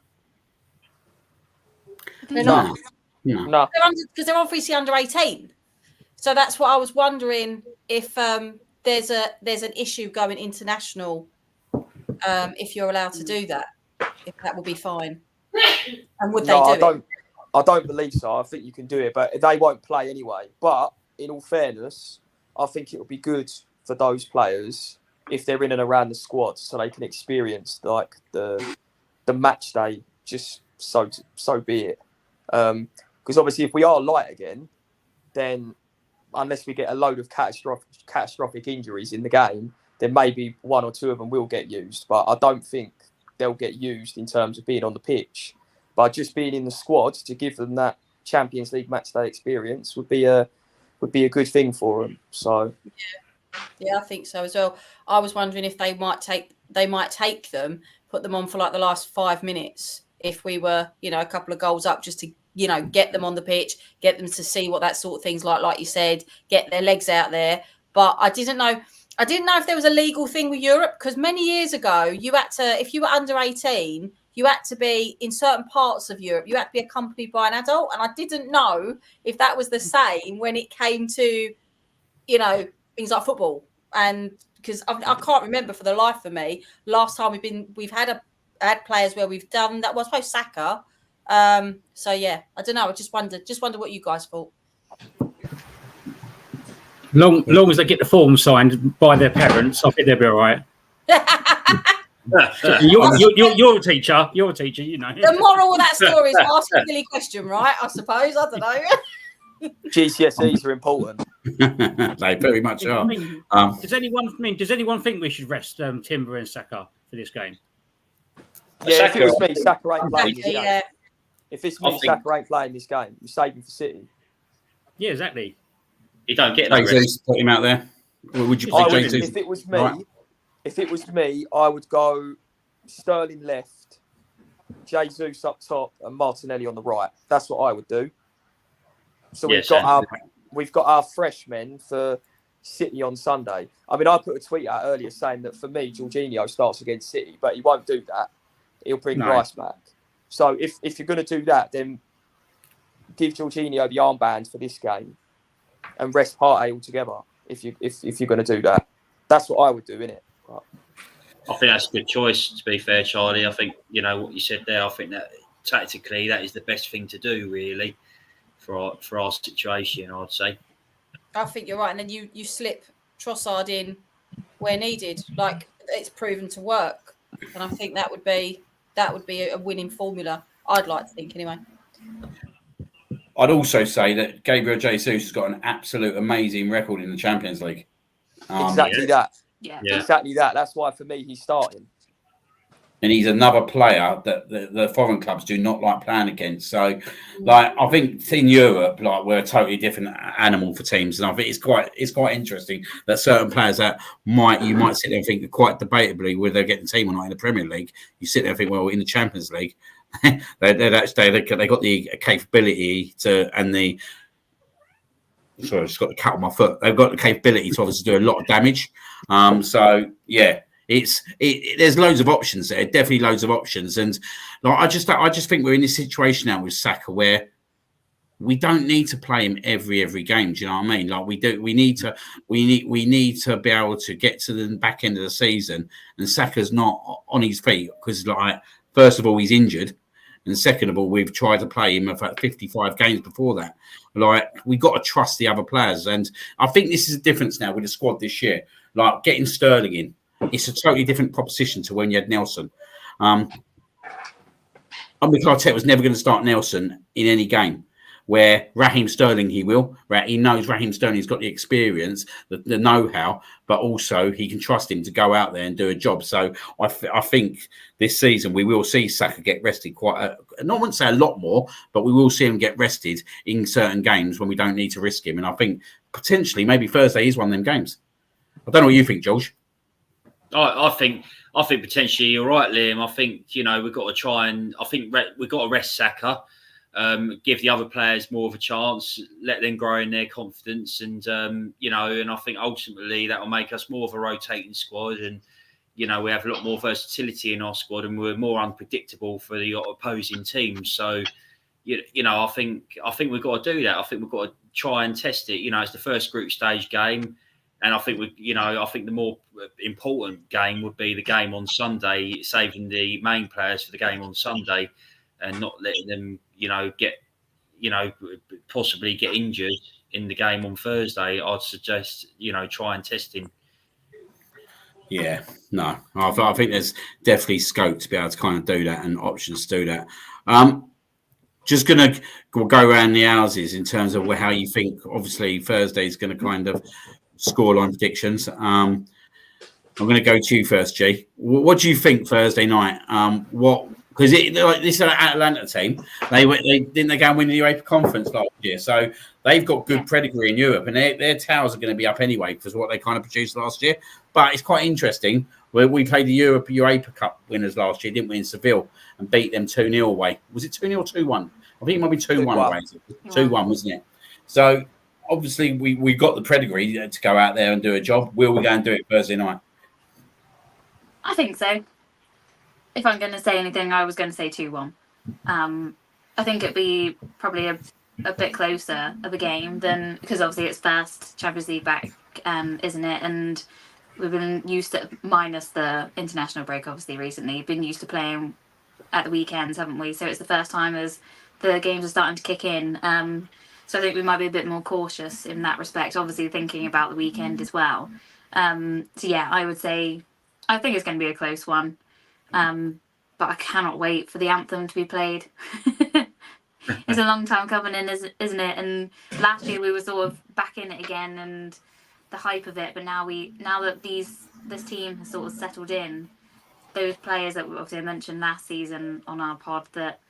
They're not.
No.
Because they're obviously under 18. So that's what I was wondering if there's an issue going international if you're allowed to do that, if that would be fine. And would they do it?
I don't believe so. I think you can do it, but they won't play anyway. But in all fairness, I think it would be good for those players if they're in and around the squad so they can experience like the match day, just so be it. Because obviously if we are light again, then unless we get a load of catastrophic injuries in the game, then maybe 1 or 2 of them will get used. But I don't think they'll get used in terms of being on the pitch. But just being in the squad to give them that Champions League matchday experience would be a would be a good thing for them. So
yeah, I think so as well. I was wondering if they might take them, put them on for like the last 5 minutes if we were, a couple of goals up, just to, get them on the pitch, get them to see what that sort of thing's like you said, get their legs out there. But I didn't know if there was a legal thing with Europe, because many years ago you had to, if you were under 18, you had to be in certain parts of Europe, you had to be accompanied by an adult. And I didn't know if that was the same when it came to, things like football. And because I can't remember for the life of me last time we've had players where we've done that. Well, I suppose Saka. So yeah, I don't know. I just wonder what you guys thought.
Long as they get the form signed by their parents, I think they'll be all right. You're a teacher. You're a teacher.
The moral of that story is ask a silly question, right? I suppose. I don't know.
GCSEs are important.
They very much are.
Does anyone think we should rest Timber and Saka for this game?
Yeah, if it was me, Saka ain't playing this game.
Yeah.
If it's me, Saka ain't playing this game. You save him for City.
Yeah, exactly.
You don't get that.
Jesus, put him out there. Or would you pick Jesus?
If it was me, I would go Sterling left, Jesus up top, and Martinelli on the right. That's what I would do. So we've got our freshmen for City on Sunday. I mean, I put a tweet out earlier saying that for me, Jorginho starts against City, but he won't do that. He'll bring Rice back. So if you're going to do that, then give Jorginho the armband for this game and rest Partey altogether. If you're going to do that, that's what I would do, innit? But
I think that's a good choice. To be fair, Charlie, I think what you said there. I think that tactically, that is the best thing to do, really, for our situation. I'd say.
I think you're right, and then you slip Trossard in where needed. Like, it's proven to work, and I think that would be a winning formula. I'd like to think anyway.
I'd also say that Gabriel Jesus has got an absolute amazing record in the Champions League.
Exactly that.
Yeah.
Exactly that. That's why for me he's starting.
And he's another player that the foreign clubs do not like playing against. So, I think in Europe, we're a totally different animal for teams, and I think it's quite interesting that certain players that you might sit there and think quite debatably whether they're getting team or not in the Premier League. You sit there and think, well, in the Champions League, they got the capability to, and the. Sorry, I just got the cut on my foot. They've got the capability to obviously do a lot of damage. So yeah. There's loads of options there, definitely loads of options, and I just think we're in this situation now with Saka where we don't need to play him every game. Do you know what I mean? We need to be able to get to the back end of the season, and Saka's not on his feet because first of all he's injured, and second of all we've tried to play him for 55 games before that. We got to trust the other players, and I think this is a difference now with the squad this year. Getting Sterling in. It's a totally different proposition to when you had Nelson. Mikel Arteta was never going to start Nelson in any game. Where Raheem Sterling, he will. He knows Raheem Sterling's got the experience, the know-how, but also he can trust him to go out there and do a job. So I think this season we will see Saka get rested I wouldn't say a lot more, but we will see him get rested in certain games when we don't need to risk him. And I think potentially maybe Thursday is one of them games. I don't know what you think, George.
I think potentially you're right, Liam. I think we've got to try and we've got to rest Saka, give the other players more of a chance, let them grow in their confidence, and and I think ultimately that will make us more of a rotating squad, and we have a lot more versatility in our squad, and we're more unpredictable for the opposing teams. So I think we've got to do that. I think we've got to try and test it. It's the first group stage game. And I think I think the more important game would be the game on Sunday, saving the main players for the game on Sunday, and not letting them, possibly get injured in the game on Thursday. I'd suggest, try and test him.
Yeah, no, I think there's definitely scope to be able to kind of do that and options to do that. Just going to go around the houses in terms of how you think. Obviously, Thursday is going to kind of scoreline predictions. I'm going to go to you first, G. What do you think Thursday night? because like this Atlanta team, they didn't go and win the Europa Conference last year, so they've got good pedigree in Europe, and their towers are going to be up anyway because of what they kind of produced last year. But it's quite interesting. We played the Europa Cup winners last year, didn't we, in Seville, and beat them 2-0 away. Was it 2-0 or 2-1? I think it might be 2-1 away. 2-1, wasn't it? So obviously we got the pedigree to go out there and do a job. Will we go and do it Thursday night?
I think so. If I'm going to say anything, I was going to say 2-1. I think it'd be probably a bit closer of a game than, because obviously it's first Champions League back, isn't it? And we've been used to, minus the international break, obviously recently, been used to playing at the weekends, haven't we? So it's the first time as the games are starting to kick in. So I think we might be a bit more cautious in that respect, obviously thinking about the weekend as well. So yeah, I would say, I think it's going to be a close one. But I cannot wait for the anthem to be played. It's a long time coming in, isn't it? And last year we were sort of back in it again and the hype of it. But now that this team has sort of settled in, those players that obviously I mentioned last season on our pod, that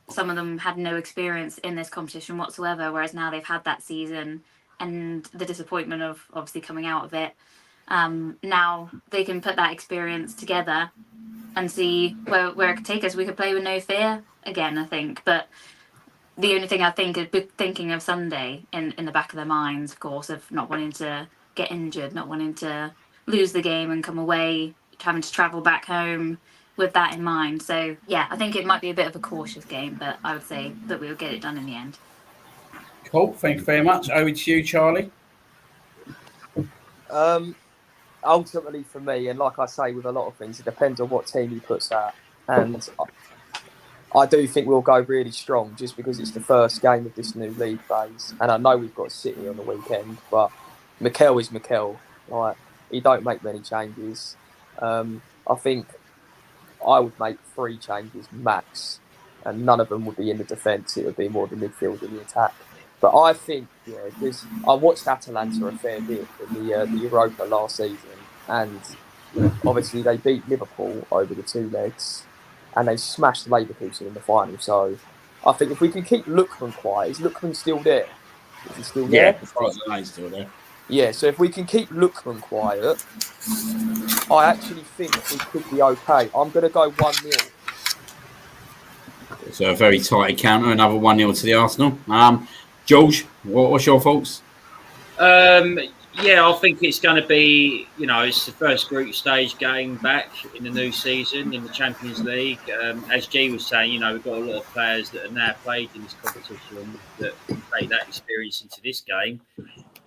some of them had no experience in this competition whatsoever, whereas now they've had that season and the disappointment of obviously coming out of it. Now they can put that experience together and see where it could take us. We could play with no fear again, I think. But the only thing I think is thinking of Sunday in the back of their minds, of course, of not wanting to get injured, not wanting to lose the game and come away, having to travel back home with that in mind. So, yeah, I think it might be a bit of a cautious game, but I would say that we'll get it done in the end.
Cool. Thank you very much. Over to you, Charlie.
Ultimately, for me, and like I say with a lot of things, it depends on what team he puts out. And I do think we'll go really strong just because it's the first game of this new league phase. And I know we've got City on the weekend, but Mikel is Mikel. Like, he don't make many changes. I think I would make 3 changes max, and none of them would be in the defence. It would be more the midfield and the attack. But I think, because I watched Atalanta a fair bit in the Europa last season, and obviously they beat Liverpool over the 2 legs, and they smashed Leverkusen in the final. So I think if we can keep Lookman quiet, is Lookman still there? Is he still there?
Yeah, as far as I know, he's still there.
Yeah, so if we can keep Lookman quiet, I actually think we could be okay. I'm going to go 1-0.
So a very tight encounter, another 1-0 to the Arsenal. George, what's your thoughts?
Yeah, I think it's going to be, it's the first group stage game back in the new season in the Champions League. As G was saying, we've got a lot of players that are now played in this competition that can take that experience into this game.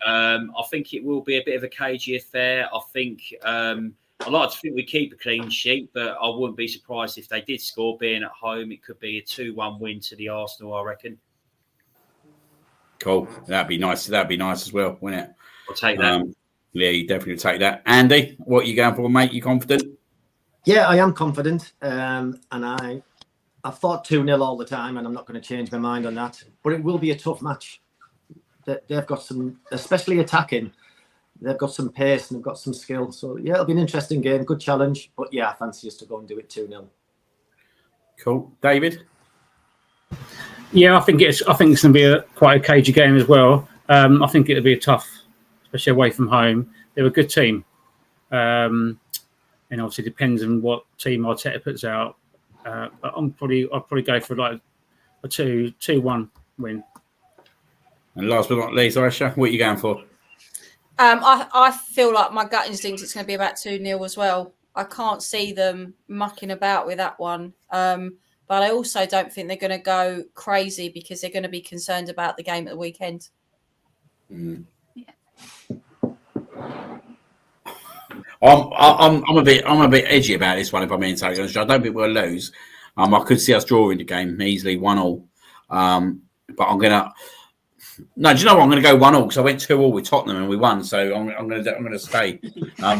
I think it will be a bit of a cagey affair. I think I'd like to think we keep a clean sheet, but I wouldn't be surprised if they did score. Being at home, it could be a 2-1 win to the Arsenal, I reckon.
Cool. That'd be nice. That'd be nice as well, wouldn't it?
I'll take that.
Yeah, you definitely take that. Andy, what are you going for, mate? You confident?
Yeah, I am confident. And I've thought 2-0 all the time, and I'm not going to change my mind on that. But it will be a tough match. They've got some, especially attacking, they've got some pace and they've got some skill. So, yeah, it'll be an interesting game. Good challenge. But, yeah, I fancy us to go and do it 2-0.
Cool. David?
Yeah, I think it's going to be quite a cagey game as well. I think it'll be a tough, especially away from home. They're a good team, and obviously depends on what team Arteta puts out. But I'll probably go for like a 2-1 win.
And last but not least, Aisha, what are you going for?
I feel like my gut instinct it's going to be about 2-0 as well. I can't see them mucking about with that one. But I also don't think they're going to go crazy because they're going to be concerned about the game at the weekend.
Mm. Yeah. I'm a bit edgy about this one, if I'm being totally honest. I don't think we'll lose. I could see us drawing the game easily 1-1. But I'm gonna. No, do you know what? I'm going to go 1-1 because I went 2-2 with Tottenham and we won. So I'm going to stay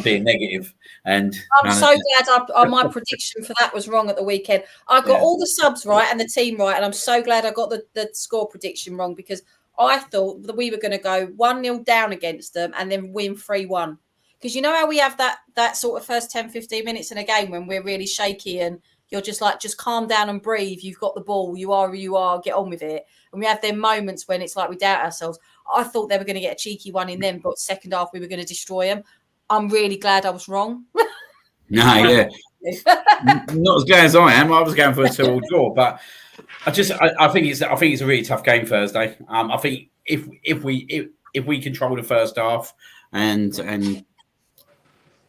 being negative. And
I'm so glad my prediction for that was wrong at the weekend. I got all the subs right and the team right, and I'm so glad I got the score prediction wrong because I thought that we were going to go 1-0 down against them and then win 3-1. Because you know how we have that sort of first 10, 15 minutes in a game when we're really shaky and you're just like, just calm down and breathe. You've got the ball. You are who you are. Get on with it. And we have them moments when it's like we doubt ourselves. I thought they were going to get a cheeky one in them, but second half we were going to destroy them. I'm really glad I was wrong.
No, yeah. Not as glad as I am. I was going for a 2-2 draw, but I think it's a really tough game Thursday. I think if we control the first half and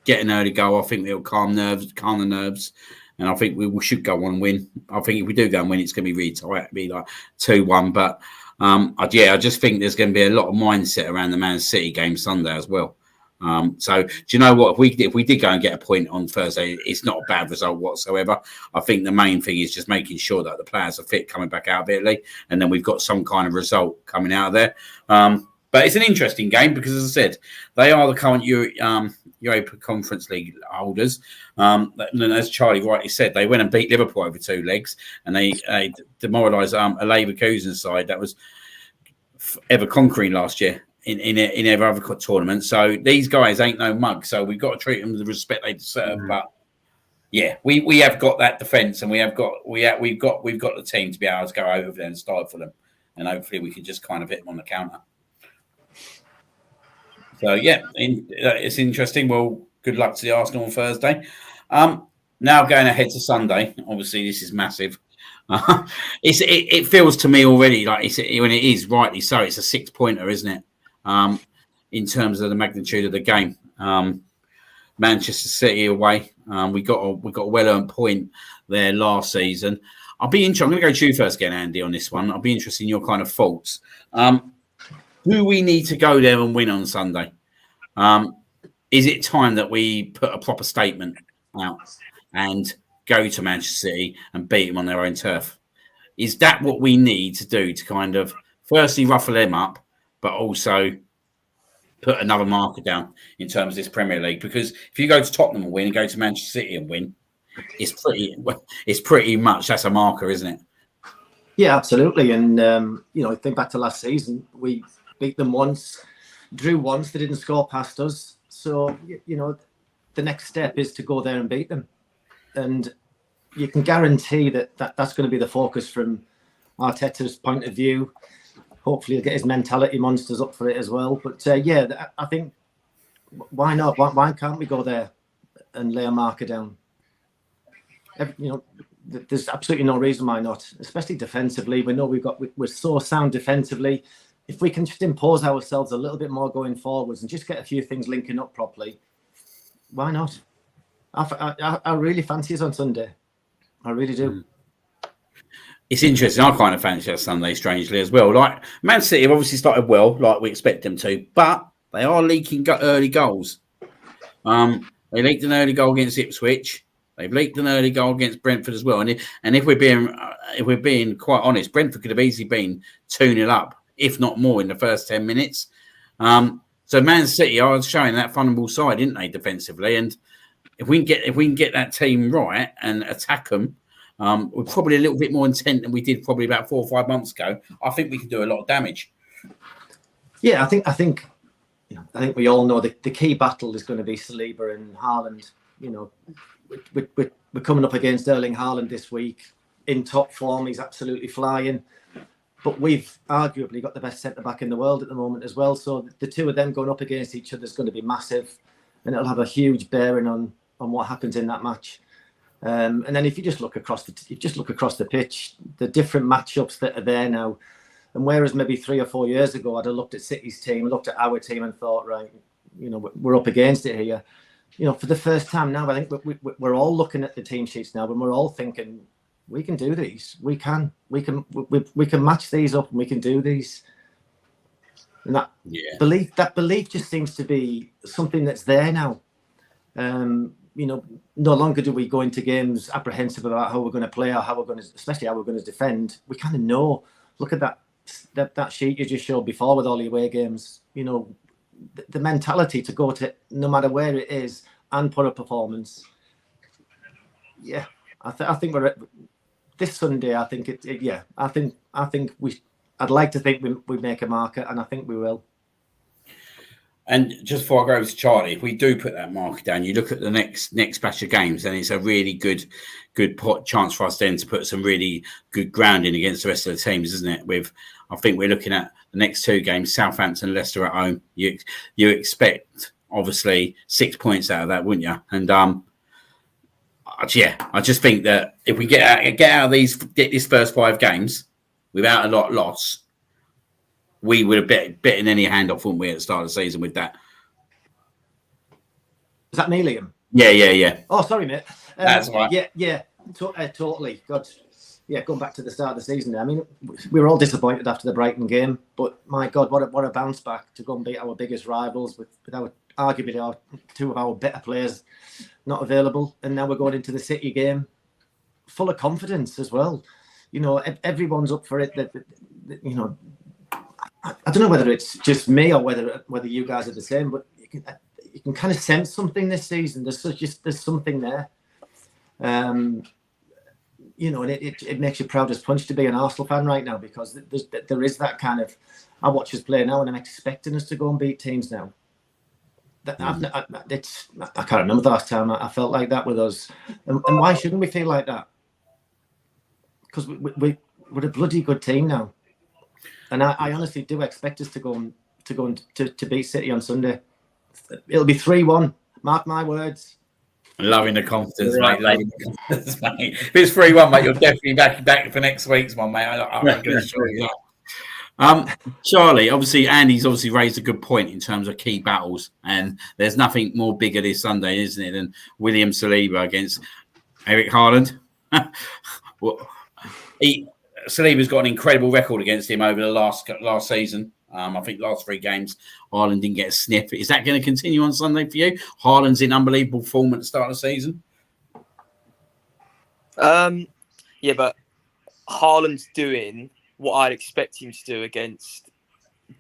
get an early goal, I think it'll calm the nerves, and I think we should go on and win. I think if we do go and win, it's going to be really tight. It'll be like 2-1, but I just think there's going to be a lot of mindset around the Man City game Sunday as well. So do you know what? If we did go and get a point on Thursday, it's not a bad result whatsoever. I think the main thing is just making sure that the players are fit coming back out of Italy, and then we've got some kind of result coming out of there. But it's an interesting game because, as I said, they are the current Europa Conference League holders. And as Charlie rightly said, they went and beat Liverpool over 2 legs, and they demoralised a Leverkusen side that was ever conquering last year in every other tournament. So these guys ain't no mug. So we've got to treat them with the respect they deserve. But yeah, we have got that defence, and we've got the team to be able to go over there and stifle them, and hopefully we can just kind of hit them on the counter. So yeah, it's interesting. Well, good luck to the Arsenal on Thursday. Now going ahead to Sunday. Obviously, this is massive. It feels to me already like when it is rightly so. It's a 6-pointer, isn't it? In terms of the magnitude of the game, Manchester City away. We got a well-earned point there last season. I'll be interested. I'm going to go to you first again, Andy, on this one. I'll be interested in your kind of thoughts. Do we need to go there and win on Sunday? Is it time that we put a proper statement out and go to Manchester City and beat them on their own turf? Is that what we need to do to kind of firstly ruffle them up, but also put another marker down in terms of this Premier League? Because if you go to Tottenham and win and go to Manchester City and win, it's pretty much that's a marker, isn't it?
Yeah, absolutely. And think back to last season, we beat them once, drew once, they didn't score past us. So, the next step is to go there and beat them. And you can guarantee that's going to be the focus from Arteta's point of view. Hopefully he'll get his mentality monsters up for it as well. But I think, why not? Why can't we go there and lay a marker down? There's absolutely no reason why not, especially defensively. We know we're so sound defensively. If we can just impose ourselves a little bit more going forwards and just get a few things linking up properly, why not? I really fancy us on Sunday. I really do.
It's interesting. I kind of fancy us Sunday, strangely, as well. Like, Man City have obviously started well, like we expect them to, but they are leaking early goals. They leaked an early goal against Ipswich. They've leaked an early goal against Brentford as well. And if we're being quite honest, Brentford could have easily been 2-0 up, if not more, in the first 10 minutes. So Man City are showing that vulnerable side, didn't they, defensively? And if we can get that team right and attack them, we're probably a little bit more intent than we did probably about 4 or 5 months ago. I think we can do a lot of damage.
Yeah, I think we all know the key battle is going to be Saliba and Haaland. We're coming up against Erling Haaland this week in top form. He's absolutely flying. But we've arguably got the best centre-back in the world at the moment as well. So the two of them going up against each other is going to be massive. And it'll have a huge bearing on what happens in that match. And then if you just look across the pitch, the different matchups that are there now. And whereas maybe 3 or 4 years ago, I'd have looked at City's team, looked at our team and thought, right, we're up against it here. For the first time now, I think we're all looking at the team sheets now, and we're all thinking, we can do these. We can match these up, and we can do these. And that belief just seems to be something that's there now. No longer do we go into games apprehensive about how we're going to play or especially how we're going to defend. We kind of know. Look at that sheet you just showed before with all your away games. The mentality to go to no matter where it is and put a performance. Yeah, I think we're this Sunday. I think I'd like to think we make a marker, and I think we will.
And just before I go over to Charlie, if we do put that marker down, you look at the next batch of games, and it's a really good chance for us then to put some really good grounding against the rest of the teams, isn't it? I think we're looking at the next 2 games: Southampton, Leicester at home. You expect obviously 6 points out of that, wouldn't you? And I just think that if we get out of these first 5 games without a lot loss, we would have bitten any hand off, wouldn't we, at the start of the season with that?
Is that me, Liam?
Yeah.
Oh, sorry, mate.
That's right.
Yeah, totally. God, yeah, going back to the start of the season, I mean, we were all disappointed after the Brighton game, but my God, what a bounce back to go and beat our biggest rivals with arguably 2 of our better players not available, and now we're going into the City game full of confidence as well. You know, everyone's up for it. You know, I don't know whether it's just me or whether you guys are the same, but you can kind of sense something this season. There's something there, you know, and it makes you proud as punch to be an Arsenal fan right now, because there is that kind of, I watch us play now and I'm expecting us to go and beat teams now. I can't remember the last time I felt like that with us, and why shouldn't we feel like that? Because we're a bloody good team now. And I honestly do expect us to go and beat City on Sunday. It'll be 3-1. Mark my words.
Loving the confidence, mate. Loving the confidence, mate. If it's 3-1, mate, you're definitely back for next week's one, mate. I'm going to show you that. Charlie, obviously, Andy's raised a good point in terms of key battles, and there's nothing more bigger this Sunday, isn't it, than William Saliba against Eric Haaland. Saliba's got an incredible record against him over the last season. I think last 3 games, Haaland didn't get a sniff. Is that going to continue on Sunday for you? Haaland's in unbelievable form at the start of the season.
Yeah, but Haaland's doing what I'd expect him to do against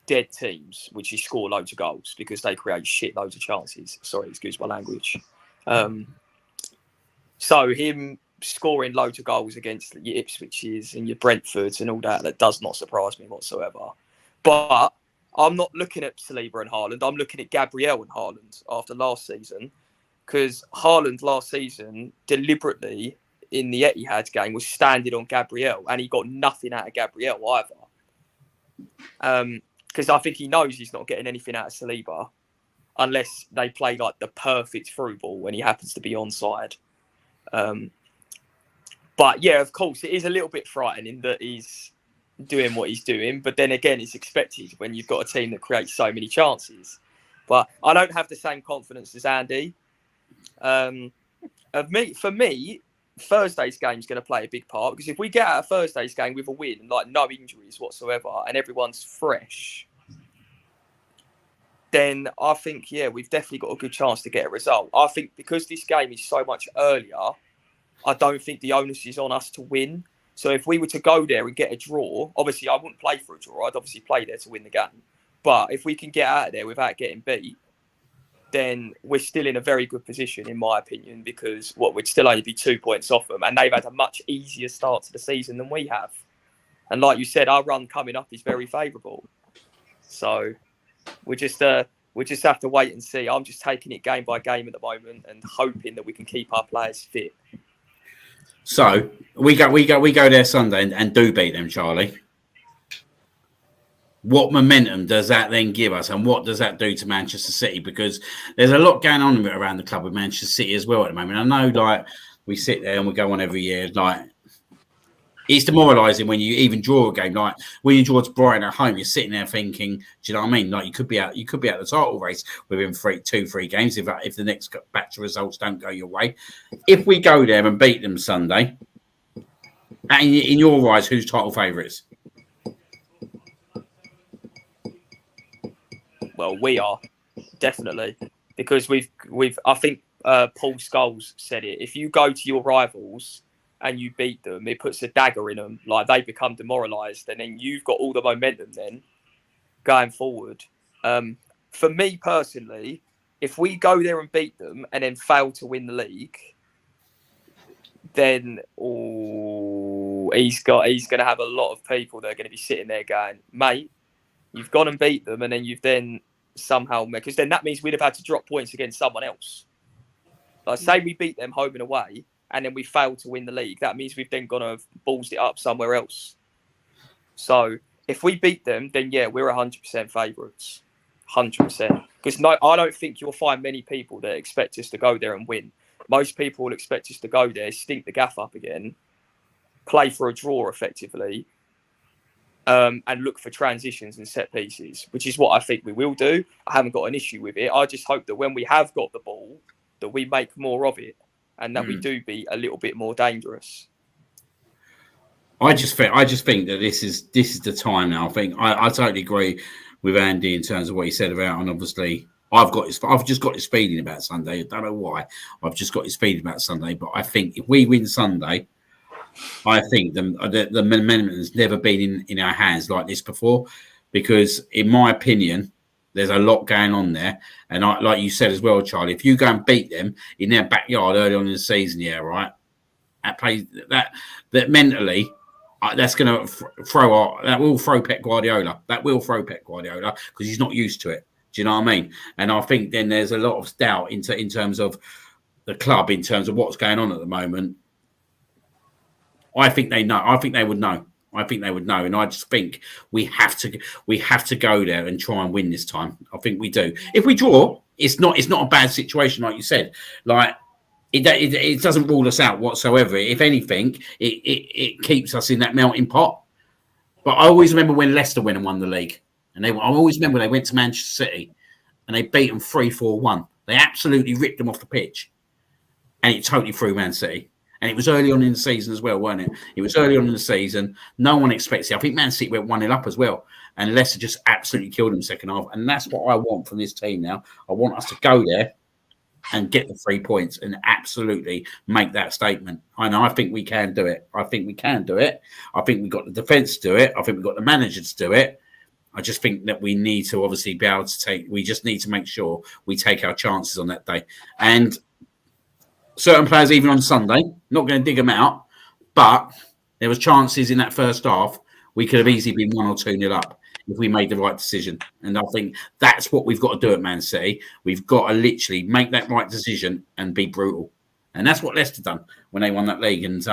dead teams, which is score loads of goals, because they create shit loads of chances. Sorry, excuse my language. So him scoring loads of goals against your Ipswiches and your Brentfords and all that does not surprise me whatsoever. But I'm not looking at Saliba and Haaland. I'm looking at Gabriel and Haaland after last season, because Haaland last season deliberately in the Etihad game was standing on Gabriel, and he got nothing out of Gabriel either. Because I think he knows he's not getting anything out of Saliba unless they play like the perfect through ball when he happens to be onside. But yeah, of course, it is a little bit frightening that he's doing what he's doing. But then again, it's expected when you've got a team that creates so many chances. But I don't have the same confidence as Andy. For me, Thursday's game is going to play a big part, because if we get out of Thursday's game with a win, like no injuries whatsoever, and everyone's fresh, then I think, yeah, we've definitely got a good chance to get a result. I think because this game is so much earlier, I don't think the onus is on us to win. So if we were to go there and get a draw, obviously I wouldn't play for a draw. I'd obviously play there to win the game. But if we can get out of there without getting beat, then we're still in a very good position, in my opinion, because we'd still only be 2 points off them, and they've had a much easier start to the season than we have. And like you said, our run coming up is very favourable. So we just have to wait and see. I'm just taking it game by game at the moment and hoping that we can keep our players fit.
So we go there Sunday and do beat them, Charlie. What momentum does that then give us, and what does that do to Manchester City? Because there's a lot going on around the club with Manchester City as well at the moment. I know, like, we sit there and we go on every year, like, it's demoralising when you even draw a game. Like when you draw to Brighton at home, you're sitting there thinking, do you know what I mean? Like you could be out the title race within 3 games if the next batch of results don't go your way. If we go there and beat them Sunday, in your eyes, who's title favourites?
Well, we are definitely, because we've. I think Paul Scholes said it. If you go to your rivals and you beat them, it puts a dagger in them. Like they become demoralised, and then you've got all the momentum then going forward. For me personally, if we go there and beat them and then fail to win the league, then he's going to have a lot of people that are going to be sitting there going, mate, you've gone and beat them, and then you've then somehow, because then that means we'd have had to drop points against someone else. Like, say we beat them home and away, and then we failed to win the league. That means we've then gone to ballsed it up somewhere else. So if we beat them, then yeah, we're 100% favourites, 100%. Because I don't think you'll find many people that expect us to go there and win. Most people will expect us to go there, stink the gaff up again, play for a draw effectively, and look for transitions and set pieces, which is what I think we will do. I haven't got an issue with it. I just hope that when we have got the ball, that we make more of it, and that we do be a little bit more dangerous.
I just think that this is the time now. I totally agree with Andy in terms of what he said about, and obviously I've just got this feeling about Sunday. I don't know why. I've just got this feeling about Sunday, but I think if we win Sunday, I think the momentum has never been in our hands like this before, because in my opinion, there's a lot going on there. And like you said as well, Charlie, if you go and beat them in their backyard early on in the season, yeah, right, that mentally, that's going to will throw Pep Guardiola. That will throw Pep Guardiola because he's not used to it. Do you know what I mean? And I think then there's a lot of doubt in terms of the club, in terms of what's going on at the moment. I think they know. I think they would know. And I just think we have to go there and try and win this time. I think we do. If we draw, it's not a bad situation, like you said. Like it doesn't rule us out whatsoever. If anything, it keeps us in that melting pot. But I always remember when Leicester went and won the league, and I always remember they went to Manchester City and they beat them 3-4-1. They absolutely ripped them off the pitch, and it totally threw Man City. And it was early on in the season as well, wasn't it? It was early on in the season. No one expects it. I think Man City went 1-0 up as well. And Leicester just absolutely killed them second half. And that's what I want from this team now. I want us to go there and get the 3 points and absolutely make that statement. And I think we can do it. I think we've got the defence to do it. I think we've got the manager to do it. I just think that we need to obviously be able to we just need to make sure we take our chances on that day. And certain players, even on Sunday, not going to dig them out, but there was chances in that first half we could have easily been 1 or 2-0 up if we made the right decision. And I think that's what we've got to do at Man City. We've got to literally make that right decision and be brutal. And that's what Leicester done when they won that league. And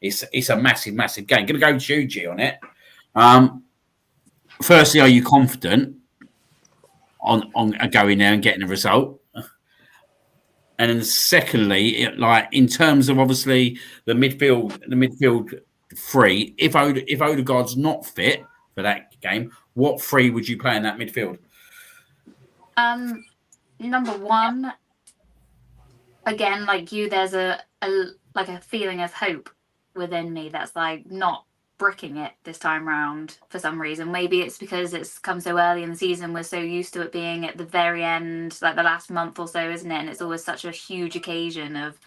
it's a massive, massive game. Going to go Juji on it. Firstly, are you confident on going there and getting a result? And then secondly, in terms of obviously the midfield three, if Ødegaard's not fit for that game, what three would you play in that midfield?
Number one, again, like you, there's a feeling of hope within me that's like not bricking it this time round for some reason. Maybe it's because it's come so early in the season. We're so used to it being at the very end, like the last month or so, isn't it? And it's always such a huge occasion of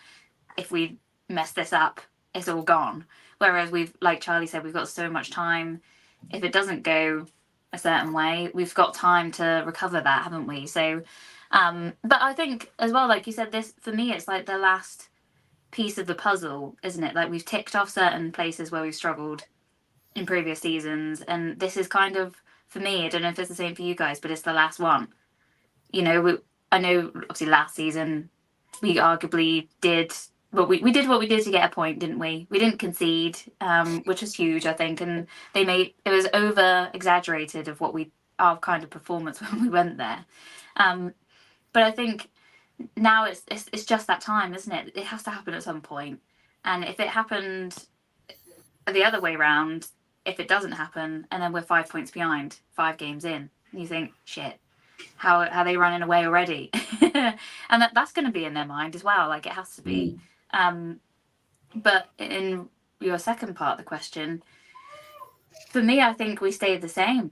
if we mess this up, it's all gone. Whereas like Charlie said, we've got so much time. If it doesn't go a certain way, we've got time to recover that, haven't we? So, but I think as well, like you said, this for me, it's like the last piece of the puzzle, isn't it? Like we've ticked off certain places where we've struggled in previous seasons, and this is kind of, for me, I don't know if it's the same for you guys, but it's the last one. You know, I know obviously last season we arguably did we did what we did to get a point, didn't we? We didn't concede, which was huge, I think, and it was over exaggerated of our kind of performance when we went there. But I think now it's just that time, isn't it? It has to happen at some point, and if it happened the other way round, if it doesn't happen, and then we're 5 points behind, 5 games in, you think, shit, how are they running away already? And that's going to be in their mind as well. Like it has to be. But in your second part of the question, for me, I think we stayed the same.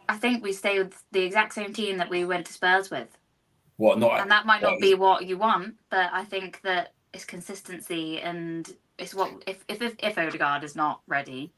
I think we stayed with the exact same team that we went to Spurs with. And that might not be what you want, but I think that it's consistency, and it's what if Ødegaard is not ready,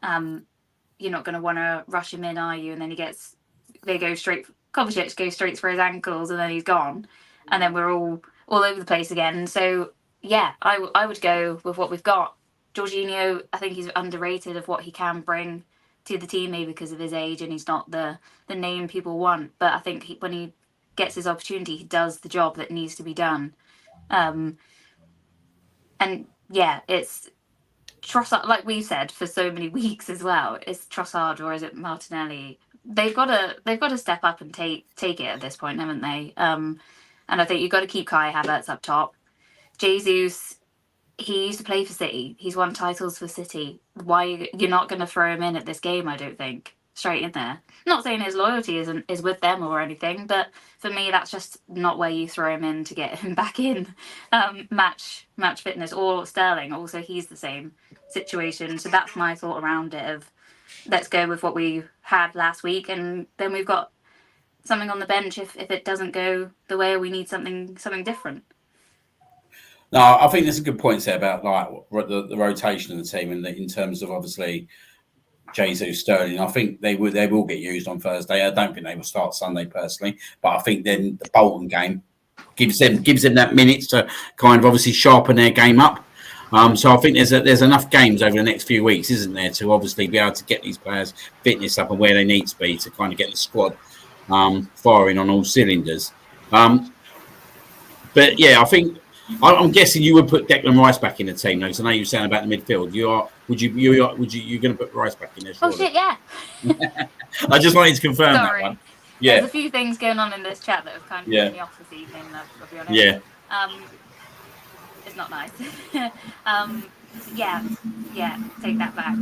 you're not going to want to rush him in, are you? And then Kovacic goes straight for his ankles, and then he's gone, and then we're all over the place again. So yeah, I would go with what we've got. Jorginho, I think he's underrated of what he can bring to the team, maybe because of his age and he's not the name people want. But I think when he gets his opportunity, he does the job that needs to be done. And yeah, it's Trossard, like we said for so many weeks as well. It's Trossard or is it Martinelli? They've got to step up and take it at this point, haven't they? And I think you've got to keep Kai Havertz up top. Jesus, he used to play for City. He's won titles for City. Why you're not going to throw him in at this game? I don't think straight in there. Not saying his loyalty is with them or anything, but for me, that's just not where you throw him in to get him back in match fitness. Or Sterling, also he's the same situation. So that's my thought around it. Of let's go with what we had last week, and then we've got something on the bench if it doesn't go the way we need something different.
No, I think there's a good point there about like the rotation of the team and in terms of obviously Jesus, Sterling. I think they will get used on Thursday. I don't think they will start Sunday personally, but I think then the Bolton game gives them that minutes to kind of obviously sharpen their game up. So I think there's enough games over the next few weeks, isn't there, to obviously be able to get these players fitness up and where they need to be to kind of get the squad firing on all cylinders. But yeah, I think I'm guessing you would put Declan Rice back in the team, though. Because I know you were saying about the midfield. You're going to put Rice back in there? Surely?
Oh shit, yeah.
I just wanted to confirm that one. Yeah.
There's a few things going on in this chat that have kind of put me off this evening. I'll be honest.
Yeah.
It's not nice. Yeah, take that back.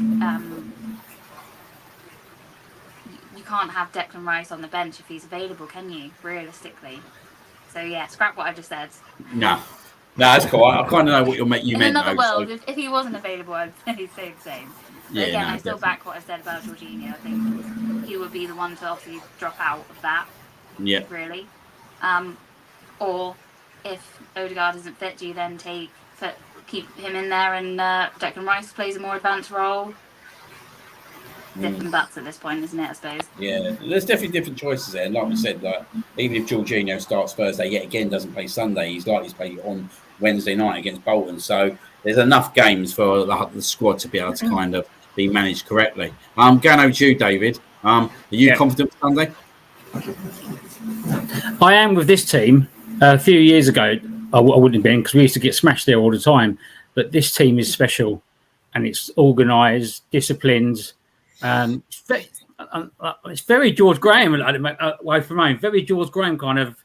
You can't have Declan Rice on the bench if he's available, can you? Realistically. So yeah, scrap what I just said.
No, that's cool. I kind of know what you meant.
In another world, if he wasn't available, I'd say the same. But again, I still back what I said about Jorginho. I think he would be the one to obviously drop out of that.
Yeah.
Really. Or if Ødegaard isn't fit, do you then keep him in there and Declan Rice plays a more advanced role? Different butts at this point, isn't it, I suppose?
Yeah, there's definitely different choices there. Like we said, like, even if Jorginho starts Thursday, yet again doesn't play Sunday, he's likely to play on Wednesday night against Bolton. So there's enough games for the squad to be able to kind of be managed correctly. Going over to you, David. Are you confident for Sunday?
I am with this team. A few years ago, I wouldn't have been because we used to get smashed there all the time. But this team is special and it's organised, disciplined. It's very George Graham away from home. Very George Graham kind of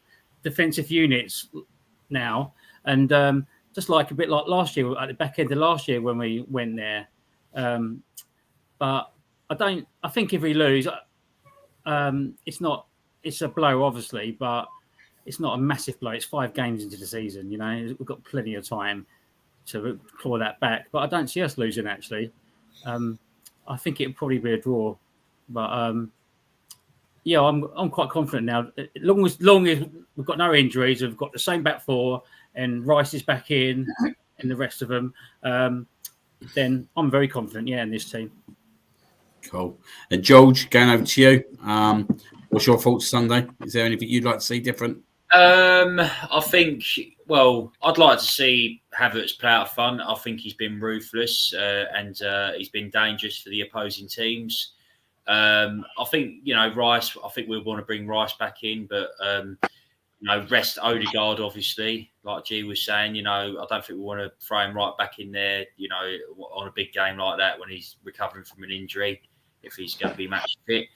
defensive units now, and just like a bit like last year at the back end of last year when we went there. But I think if we lose, it's a blow obviously, but it's not a massive blow. It's 5 games into the season, you know. We've got plenty of time to claw that back, but I don't see us losing actually. I think it'll probably be a draw, but I'm quite confident now. Long as we've got no injuries, we've got the same back four, and Rice is back in, and the rest of them, then I'm very confident. Yeah, in this team.
Cool. And George, going over to you. What's your thoughts Sunday? Is there anything you'd like to see different?
I think, I'd like to see Havertz play out of fun. I think he's been ruthless and he's been dangerous for the opposing teams. I think, Rice, I think we'll want to bring Rice back in, but, rest Ødegaard, obviously, like G was saying, I don't think we want to throw him right back in there, on a big game like that when he's recovering from an injury, if he's going to be match fit.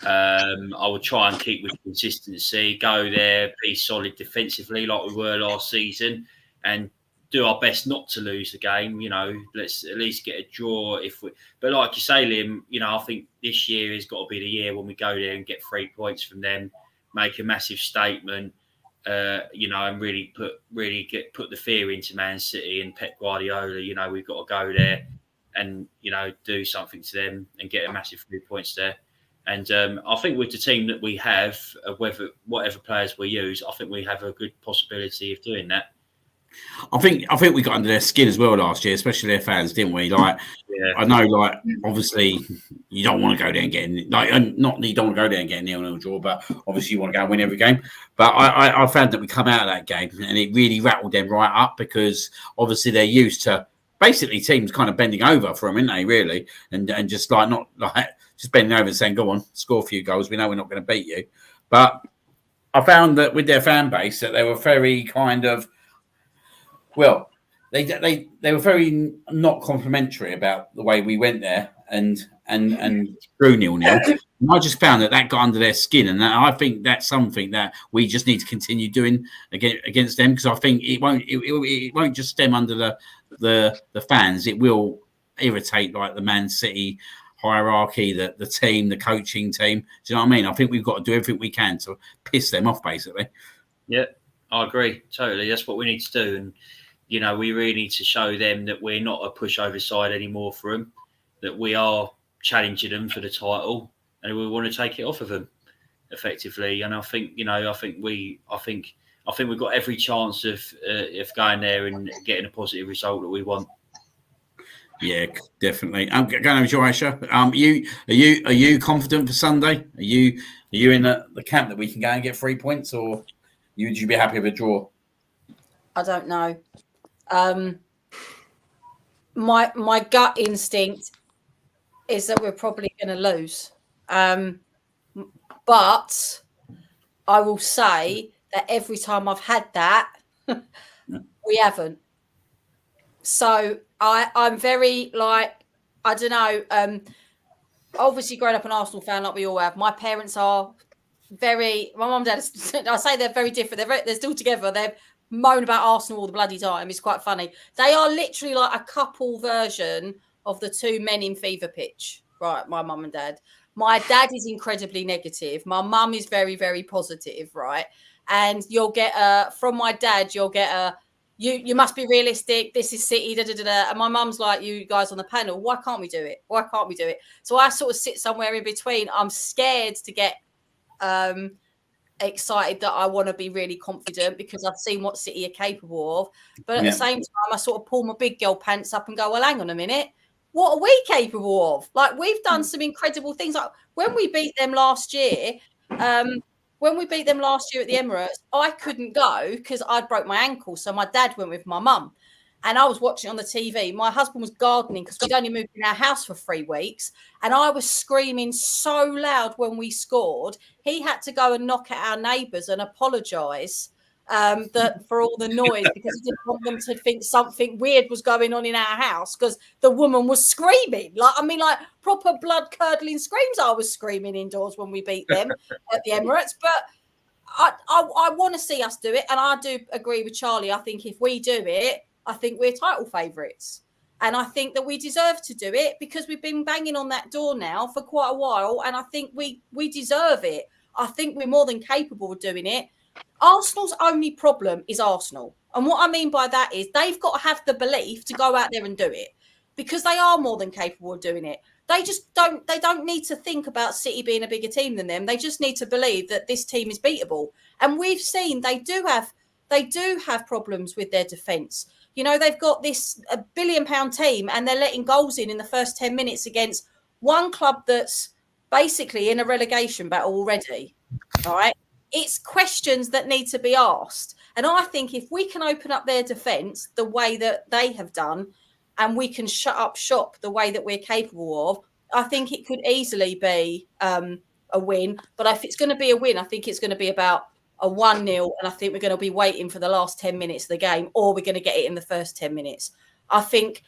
I would try and keep with consistency, go there, be solid defensively like we were last season, and do our best not to lose the game. Let's at least get a draw. But like you say, Liam, I think this year has got to be the year when we go there and get 3 points from them, make a massive statement, and really put the fear into Man City and Pep Guardiola. We've got to go there and do something to them and get a massive 3 points there. And I think with the team that we have, whatever players we use, I think we have a good possibility of doing that.
I think we got under their skin as well last year, especially their fans, didn't we? I know, obviously you don't want to go there and get not that you don't want to go there and get a 0-0 draw, but obviously you want to go and win every game. But I found that we come out of that game and it really rattled them right up because obviously they're used to basically teams kind of bending over for them, aren't they? Really, and just just bending over and saying, "Go on, score a few goals. We know we're not going to beat you." But I found that with their fan base that they were very kind of, well, they were very not complimentary about the way we went there and drew 0-0. And I just found that got under their skin, and I think that's something that we just need to continue doing against them, because I think it won't just stem under the fans. It will irritate like the Man City hierarchy, the team, the coaching team. Do you know what I mean? I think we've got to do everything we can to piss them off, basically.
Yeah, I agree totally. That's what we need to do, and we really need to show them that we're not a pushover side anymore for them, that we are challenging them for the title, and we want to take it off of them effectively. And I think we've got every chance of going there and getting a positive result that we want.
Yeah, definitely. I'm going over to Aisha. Are you confident for Sunday? Are you in the camp that we can go and get 3 points, or would you be happy with a draw?
I don't know. My gut instinct is that we're probably going to lose. But I will say that every time I've had that, we haven't. So I'm very I don't know. Obviously, growing up an Arsenal fan like we all have, my parents are my mum and dad, I say they're very different. They're still together. They moan about Arsenal all the bloody time. It's quite funny. They are literally like a couple version of the two men in Fever Pitch, right? My mum and dad. My dad is incredibly negative. My mum is very, very positive, right? And you'll get from my dad, you'll get you must be realistic. This is City, da da da da. And my mum's like, you guys on the panel, why can't we do it? Why can't we do it? So I sort of sit somewhere in between. I'm scared to get excited that I want to be really confident because I've seen what City are capable of. But at the same time, I sort of pull my big girl pants up and go, well, hang on a minute. What are we capable of? Like, we've done some incredible things. Like when we beat them last year, at the Emirates, I couldn't go because I'd broke my ankle. So my dad went with my mum and I was watching on the TV. My husband was gardening because we'd only moved in our house for 3 weeks. And I was screaming so loud when we scored. He had to go and knock at our neighbours and apologise for all the noise because he didn't want them to think something weird was going on in our house because the woman was screaming. Like proper blood-curdling screams. I was screaming indoors when we beat them at the Emirates. But I want to see us do it. And I do agree with Charlie. I think if we do it, I think we're title favourites. And I think that we deserve to do it because we've been banging on that door now for quite a while. And I think we deserve it. I think we're more than capable of doing it. Arsenal's only problem is Arsenal. And what I mean by that is they've got to have the belief to go out there and do it because they are more than capable of doing it. They don't need to think about City being a bigger team than them. They just need to believe that this team is beatable. And we've seen they do have problems with their defence. You know, they've got this £1 billion team and they're letting goals in the first 10 minutes against one club that's basically in a relegation battle already. All right. It's questions that need to be asked. And I think if we can open up their defence the way that they have done and we can shut up shop the way that we're capable of, I think it could easily be a win. But if it's going to be a win, I think it's going to be about a 1-0. And I think we're going to be waiting for the last 10 minutes of the game, or we're going to get it in the first 10 minutes. I think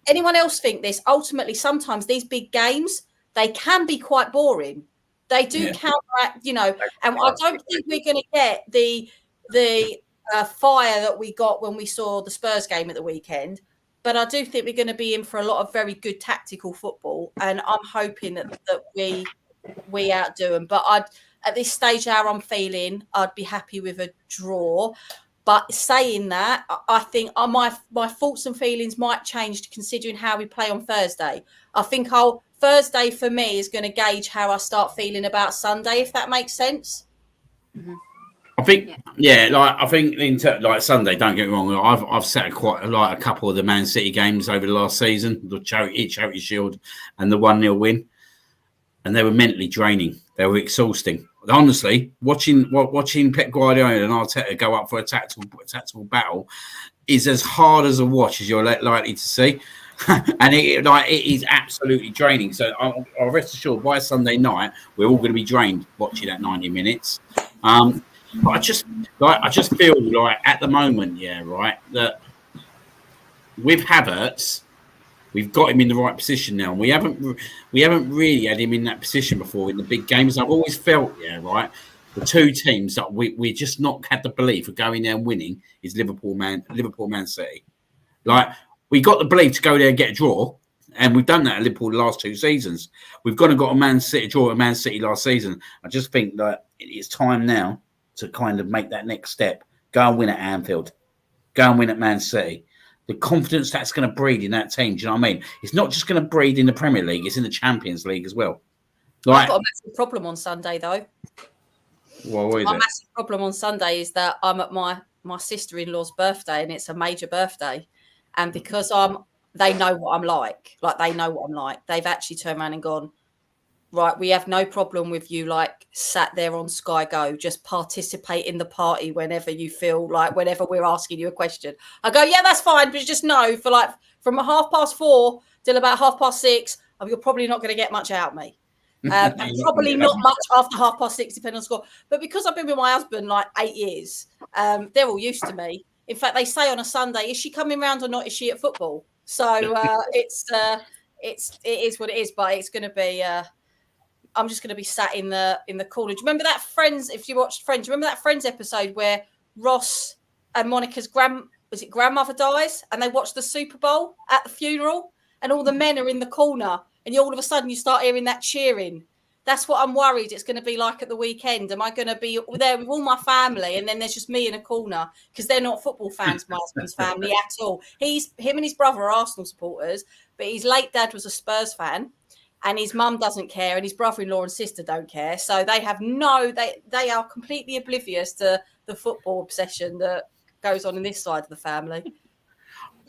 anyone else think this? Ultimately, sometimes these big games, they can be quite boring. They do counteract, and I don't think we're going to get the fire that we got when we saw the Spurs game at the weekend. But I do think we're going to be in for a lot of very good tactical football, and I'm hoping that we outdo them. But at this stage, how I'm feeling, I'd be happy with a draw. But saying that, I think my thoughts and feelings might change considering how we play on Thursday. I think Thursday for me is going to gauge how I start feeling about Sunday, if that makes sense.
Mm-hmm.
I think, I think Sunday. Don't get me wrong. I've sat a couple of the Man City games over the last season, the Charity Shield, and the 1-0 win, and they were mentally draining. They were exhausting. Honestly, watching Pep Guardiola and Arteta go up for a tactical battle is as hard as a watch as you're likely to see. and it is absolutely draining. So I'll rest assured by Sunday night we're all going to be drained watching that 90 minutes. But I just feel like at the moment, that with Havertz, we've got him in the right position now. We haven't really had him in that position before in the big games. I've always felt, the two teams that we just not had the belief of going there and winning is Liverpool, Man City. Like, we got the belief to go there and get a draw, and we've done that at Liverpool the last 2 seasons. We've gone and got a Man City draw at Man City last season. I just think that it's time now to kind of make that next step. Go and win at Anfield. Go and win at Man City. The confidence that's going to breed in that team, do you know what I mean? It's not just going to breed in the Premier League, it's in the Champions League as well.
I've got a massive problem on Sunday, though.
Well, what is
my
it?
massive problem on Sunday is that I'm at my sister-in-law's birthday, and it's a major birthday. And because they know what I'm like they know what I'm like. They've actually turned around and gone, right, we have no problem with you like sat there on Sky Go, just participate in the party whenever you feel like, whenever we're asking you a question. I go, yeah, that's fine, but just know for like from 4:30 till about 6:30, you're probably not going to get much out of me. And probably not much after 6:30, depending on score. But because I've been with my husband like 8 years, they're all used to me. In fact, they say on a Sunday, is she coming round or not? Is she at football? So it is what it is. But it's going to be. I'm just going to be sat in the corner. Do you remember that Friends? If you watched Friends, remember that Friends episode where Ross and Monica's grandmother dies, and they watch the Super Bowl at the funeral, and all the men are in the corner, and all of a sudden you start hearing that cheering. That's what I'm worried it's going to be like at the weekend. Am I going to be there with all my family, and then there's just me in a corner because they're not football fans, my husband's family at all. Him and his brother are Arsenal supporters, but his late dad was a Spurs fan, and his mum doesn't care, and his brother-in-law and sister don't care. So they have they are completely oblivious to the football obsession that goes on in this side of the family.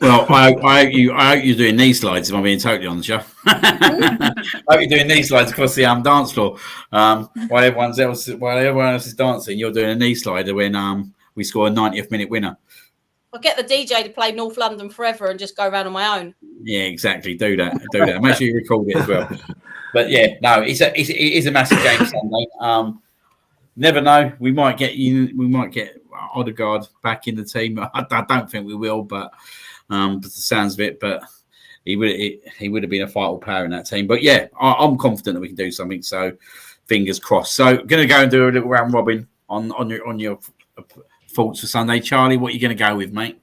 Well, I hope you're doing knee slides, if I'm being totally honest, yeah. I hope you're doing knee slides across the dance floor. While everyone else is dancing, you're doing a knee slide when we score a 90th minute winner.
I'll get the DJ to play North London Forever and just go around on my own.
Yeah, exactly. Do that. Make sure you record it as well. But yeah, no, it is a massive game Sunday. Never know. We might get Ødegaard back in the team. I don't think we will, but the sounds of it. But he would have been a vital player in that team. But yeah, I'm confident that we can do something. So fingers crossed. So going to go and do a little round robin on your thoughts for Sunday. Charlie, what are you going to go with, mate?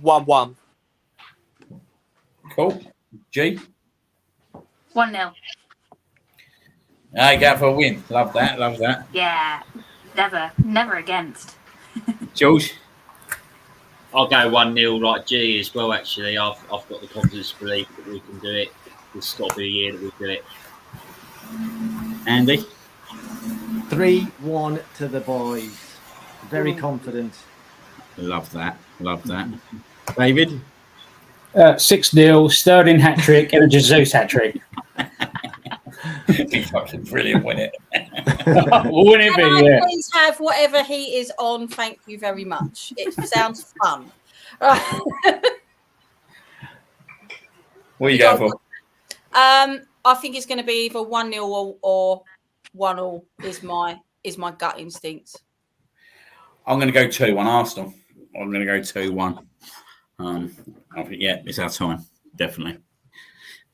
1-1.
Cool. G?
1-0.
I go for a win. Love that.
Yeah, never against.
George?
I'll go 1-0 like G as well, actually. I've got the confidence to believe that we can do it. It's got to be a year that we do it.
Andy?
3-1 to the boys. Very confident.
Love that. David?
6-0, Sterling hat-trick and a Jesus hat-trick.
Be fucking brilliant, wouldn't it?
Wouldn't it be, yeah.
Please have whatever he is on. Thank you very much. It sounds fun.
What are you going for?
I think it's going to be either 1-0 or 1-0 is my gut instinct.
I'm going to go 2-1 Arsenal. I'm going to go 2-1. I think, yeah, it's our time, definitely.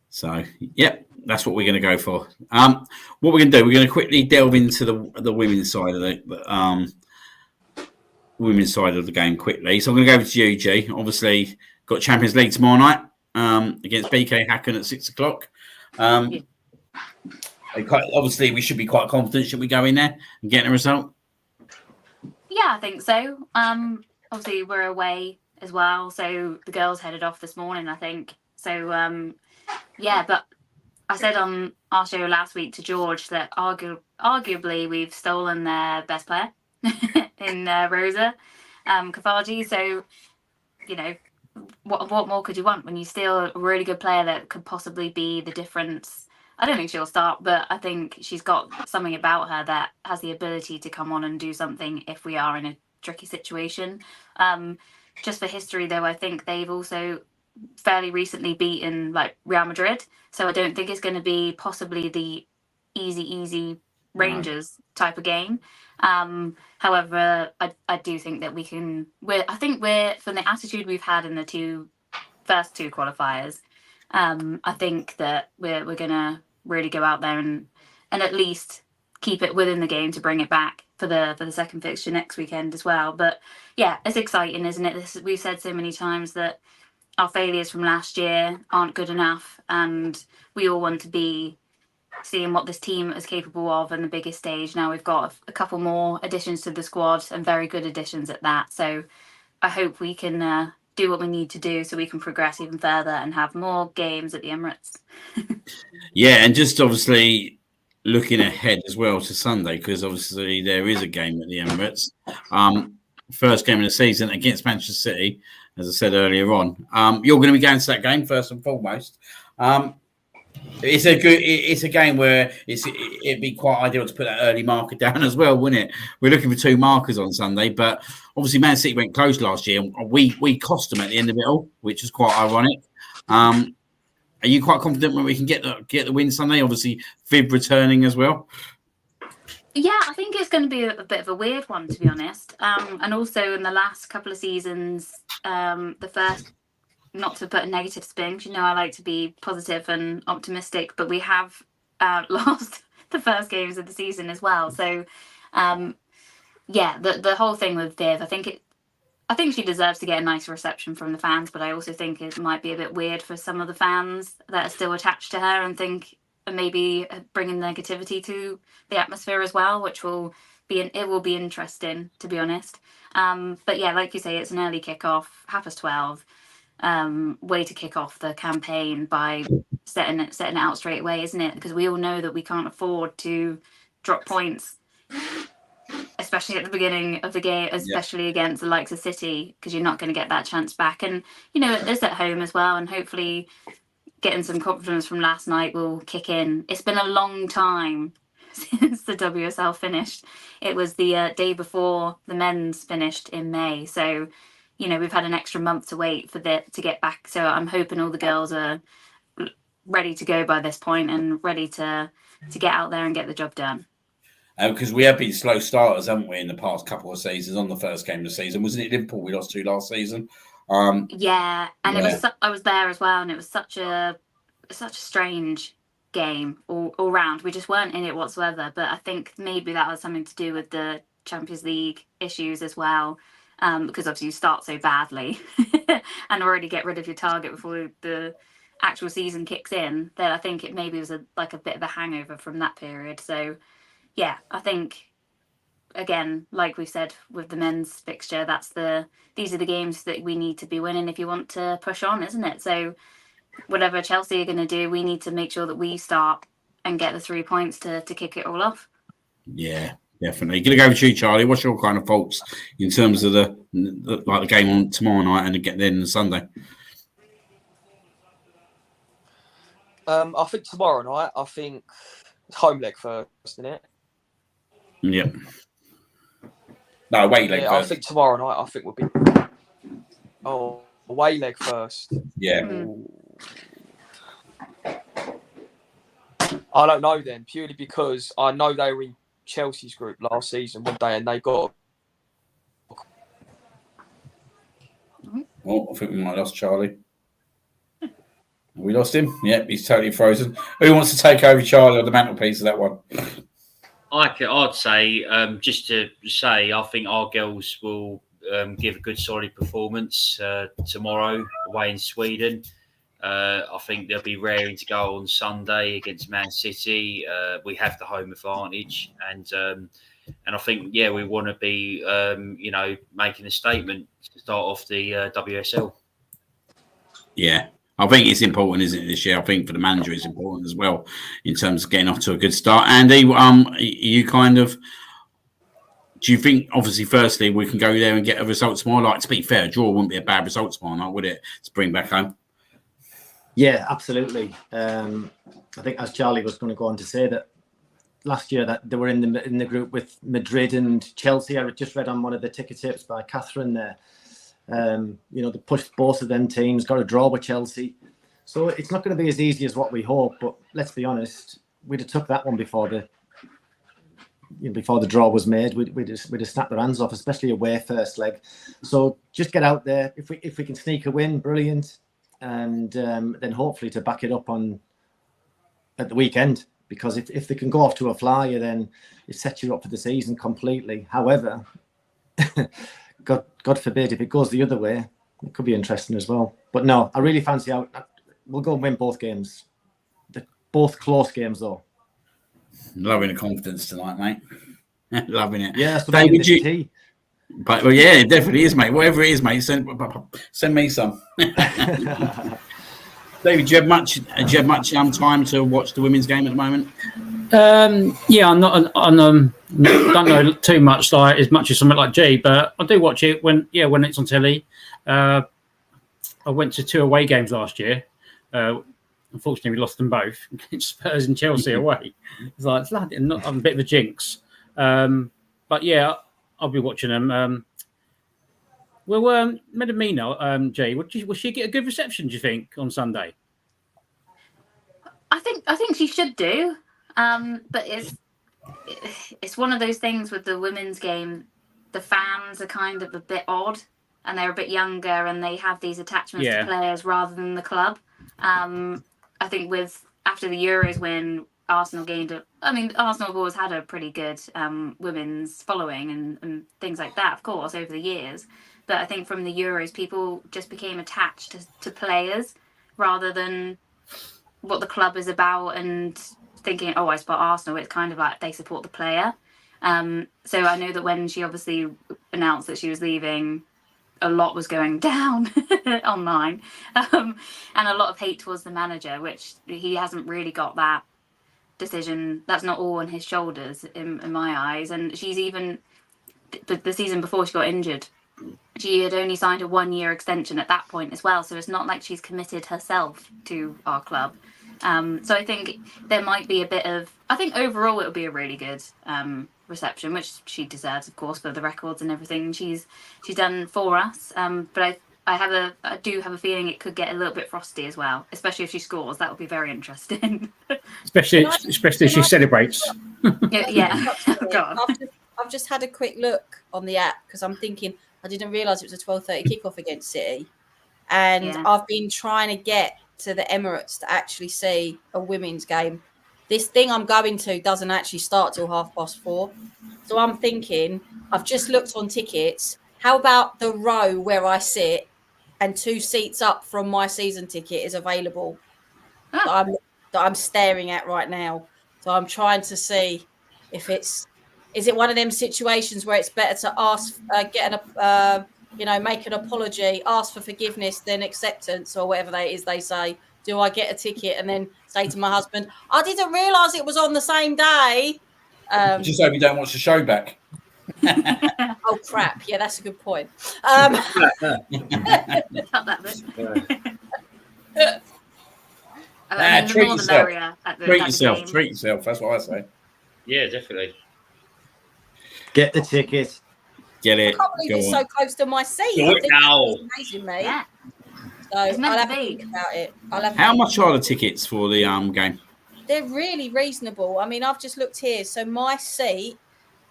So, yeah, that's what we're going to go for. What we're going to do, we're going to quickly delve into the women's side of the game quickly. So I'm going to go over to you, G. Obviously, got Champions League tomorrow night against BK Häcken at 6:00. Obviously, we should be quite confident. Should we go in there and get a result?
Yeah, I think so. Obviously, we're away as well, so the girls headed off this morning, I think. So, yeah, but I said on our show last week to George that arguably we've stolen their best player in Rosa Kafaji. So, you know, what more could you want when you steal a really good player that could possibly be the difference? I don't think she'll start, but I think she's got something about her that has the ability to come on and do something if we are in a tricky situation. Just for history, though, I think they've also fairly recently beaten like Real Madrid, so I don't think it's going to be possibly the easy Rangers type of game. However, I do think that we can. I think we're from the attitude we've had in the first two qualifiers. I think that we're going to really go out there and at least keep it within the game to bring it back for the second fixture next weekend as well. But yeah, it's exciting, isn't it? We've said so many times that our failures from last year aren't good enough, and we all want to be seeing what this team is capable of on the biggest stage. Now we've got a couple more additions to the squad, and very good additions at that. So I hope we can do what we need to do so we can progress even further and have more games at the Emirates.
Yeah, and just obviously looking ahead as well to Sunday, because obviously there is a game at the Emirates. First game of the season against Manchester City, as I said earlier on. You're going to be going to that game first and foremost. It's a game where it'd be quite ideal to put that early marker down as well, wouldn't it? We're looking for 2 markers on Sunday, but obviously Man City went close last year. We cost them at the end of it all, which is quite ironic. Are you quite confident when we can get the win Sunday? Obviously, Viv returning as well.
Yeah, I think it's going to be a bit of a weird one, to be honest. And also in the last couple of seasons, the first, not to put a negative spin, because I like to be positive and optimistic, but we have lost the first games of the season as well. So, the whole thing with Viv, I think she deserves to get a nice reception from the fans, but I also think it might be a bit weird for some of the fans that are still attached to her and think maybe bringing negativity to the atmosphere as well, which will be interesting, to be honest. But yeah, like you say, it's an early kickoff, 12:30. Way to kick off the campaign by setting it out straight away, isn't it? Because we all know that we can't afford to drop points, especially at the beginning of the game, especially against the likes of City, because you're not going to get that chance back. And it's at home as well, and hopefully getting some confidence from last night will kick in. It's been a long time since the WSL finished. It was the day before the men's finished in May, so we've had an extra month to wait for to get back. So I'm hoping all the girls are ready to go by this point and ready to get out there and get the job done.
Because we have been slow starters, haven't we, in the past couple of seasons on the first game of the season? Wasn't it Liverpool we lost to last season?
Yeah, and it was. I was there as well, and it was such a strange game all round. We just weren't in it whatsoever. But I think maybe that was something to do with the Champions League issues as well, because obviously you start so badly and already get rid of your target before the actual season kicks in. Then I think it maybe was a bit of a hangover from that period. So yeah, I think, again, like we said with the men's fixture, these are the games that we need to be winning if you want to push on, isn't it? So whatever Chelsea are going to do, we need to make sure that we start and get the 3 points to kick it all off.
Yeah, definitely. Going to go with you, Charlie. What's your kind of thoughts in terms of the game on tomorrow night and then Sunday?
I think tomorrow night, it's home leg first, isn't it?
Yep. No, away leg first.
I think tomorrow night, would be away leg first.
Yeah.
I don't know then, purely because I know they were in Chelsea's group last season one day and they got.
Oh, I think we might have lost Charlie. We lost him? Yep, he's totally frozen. Who wants to take over Charlie on the mantelpiece of that one?
I'd say, just to say, I think our girls will give a good, solid performance tomorrow away in Sweden. I think they'll be raring to go on Sunday against Man City. We have the home advantage, and I think we want to be making a statement to start off the WSL.
Yeah. I think it's important, isn't it, this year? I think for the manager it's important as well in terms of getting off to a good start. Andy, do you think, obviously, firstly, we can go there and get a result tomorrow? Like, to be fair, a draw wouldn't be a bad result tomorrow night, would it, to bring back home?
Yeah, absolutely. I think, as Charlie was going to go on to say, that last year that they were in the group with Madrid and Chelsea. I just read on one of the ticker tips by Catherine there. They pushed both of them teams, got a draw with Chelsea. So it's not going to be as easy as what we hope. But let's be honest, we'd have took that one before the draw was made. We'd have snapped their hands off, especially away first leg. So just get out there. If we can sneak a win, brilliant. And then hopefully to back it up at the weekend. Because if they can go off to a flyer, then it sets you up for the season completely. However, God forbid, if it goes the other way, it could be interesting as well. But no, I really fancy out. We'll go and win both games. They're both close games, though.
Loving the confidence tonight, mate. Loving it.
Yeah, that's what
David,
tea.
But well, yeah, it definitely is, mate. Whatever it is, mate, send me some. David, do you have much time to watch the women's game at the moment?
Yeah, I'm not. Don't know too much, like as much as something like G, but I do watch it when it's on telly. I went to 2 away games last year. Unfortunately, we lost them both. Spurs and Chelsea away. It's like I'm a bit of a jinx. But yeah, I'll be watching them. Medamina, Jay, will she get a good reception, do you think, on Sunday?
I think she should do. But it's one of those things with the women's game. The fans are kind of a bit odd, and they're a bit younger, and they have these attachments to players rather than the club. I think after the Euros when Arsenal Arsenal have always had a pretty good women's following and things like that, of course, over the years. But I think from the Euros, people just became attached to players rather than what the club is about and thinking, I support Arsenal. It's kind of like they support the player. So I know that when she obviously announced that she was leaving, a lot was going down online. And a lot of hate towards the manager, which he hasn't really got that decision. That's not all on his shoulders in my eyes. And she's even, the season before she got injured, she had only signed a 1-year extension at that point as well. So it's not like she's committed herself to our club. So I think there might be a bit of, I think overall it'll be a really good reception, which she deserves, of course, for the records and everything she's done for us. But I do have a feeling it could get a little bit frosty as well, especially if she scores. That would be very interesting.
especially if she celebrates.
Yeah. God.
I've just had a quick look on the app because I'm thinking I didn't realise it was a 12:30 kickoff against City, and I've been trying to get to the Emirates to actually see a women's game. This thing I'm going to doesn't actually start till 4:30. So I'm thinking, I've just looked on tickets. How about the row where I sit and 2 seats up from my season ticket is available that I'm staring at right now. So I'm trying to see if is it one of them situations where it's better to ask, make an apology, ask for forgiveness, then acceptance, or whatever that is they say. Do I get a ticket and then say to my husband, I didn't realise it was on the same day?
Just hope you don't watch the show back.
Oh, crap. Yeah, that's a good point.
Cut that bit.
Treat yourself. That's what I say.
Yeah, definitely.
Get the ticket.
Get it.
I can't believe it's so close to my seat.
Do it now.
It's amazing, mate.
Yeah.
So I'll have to think about it.
How much are the tickets for the game?
They're really reasonable. I mean, I've just looked here. So my seat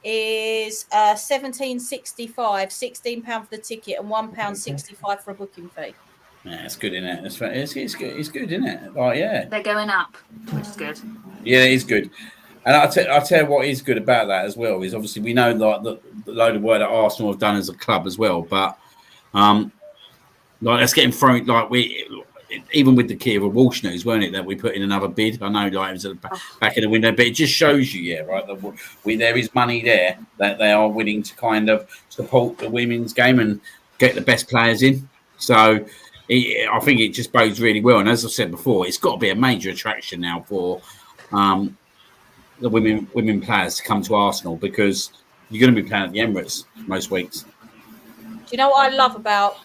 is £17.65, £16 for the ticket, and £1.65 for a booking fee.
Yeah, it's good, isn't it? It's good. It's good, isn't it? Oh, yeah.
They're going up, which is good.
Yeah, it is good. And I'll tell you what is good about that as well is obviously we know like the load of work that Arsenal have done as a club as well, but that's getting thrown like even with the Kieran Walsh news, weren't it, that we put in another bid? I know like it was at the back of the window, but it just shows you, that there is money there that they are willing to kind of support the women's game and get the best players in. So I think it just bodes really well. And as I said before, it's got to be a major attraction now for the women players to come to Arsenal because you're going to be playing at the Emirates most weeks.
Do you know what I love about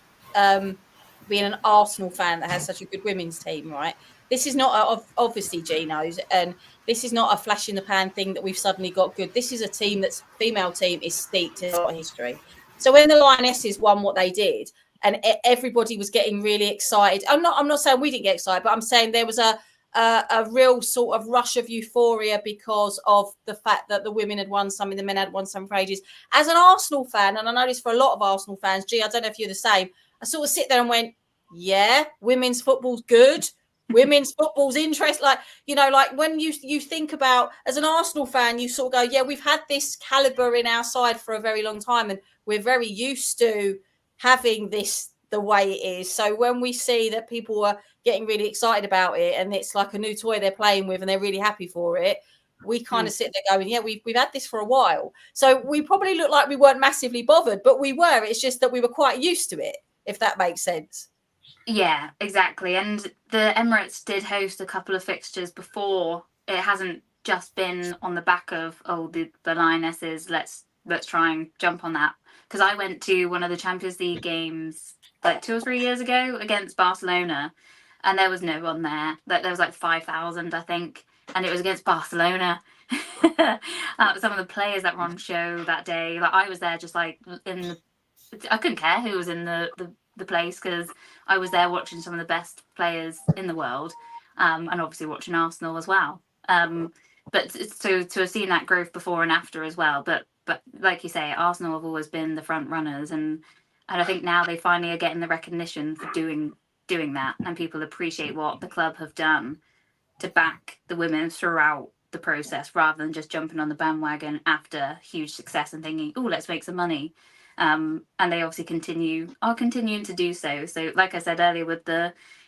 being an Arsenal fan that has such a good women's team, right? This is not obviously Gino's, and this is not a flash in the pan thing that we've suddenly got good. This is a team female team is steeped in a lot of history. So when the Lionesses won what they did, and everybody was getting really excited. I'm not saying we didn't get excited, but I'm saying there was a real sort of rush of euphoria because of the fact that the women had won something, the men had won some for ages. As an Arsenal fan, and I know this for a lot of Arsenal fans, I don't know if you're the same, I sort of sit there and went, yeah, women's football's good. Women's football's interest. Like when you think about, as an Arsenal fan, you sort of go, yeah, we've had this caliber in our side for a very long time, and we're very used to having this the way it is. So when we see that people are getting really excited about it and it's like a new toy they're playing with and they're really happy for it, we kind of sit there going, yeah, we've had this for a while. So we probably look like we weren't massively bothered, but we were. It's just that we were quite used to it, if that makes sense.
Yeah, exactly. And the Emirates did host a couple of fixtures before. It hasn't just been on the back of, the Lionesses, let's try and jump on that. Because I went to one of the Champions League games like 2 or 3 years ago against Barcelona, and there was no one there. There was like 5,000, I think, and it was against Barcelona. Some of the players that were on show that day, like I was there just like I couldn't care who was in the place, because I was there watching some of the best players in the world, and obviously watching Arsenal as well. But to have seen that growth before and after as well. But like you say, Arsenal have always been the front runners, and I think now they finally are getting the recognition for doing that, and people appreciate what the club have done to back the women throughout the process, rather than just jumping on the bandwagon after huge success and thinking, oh, let's make some money. And they obviously are continuing to do so. So like I said earlier,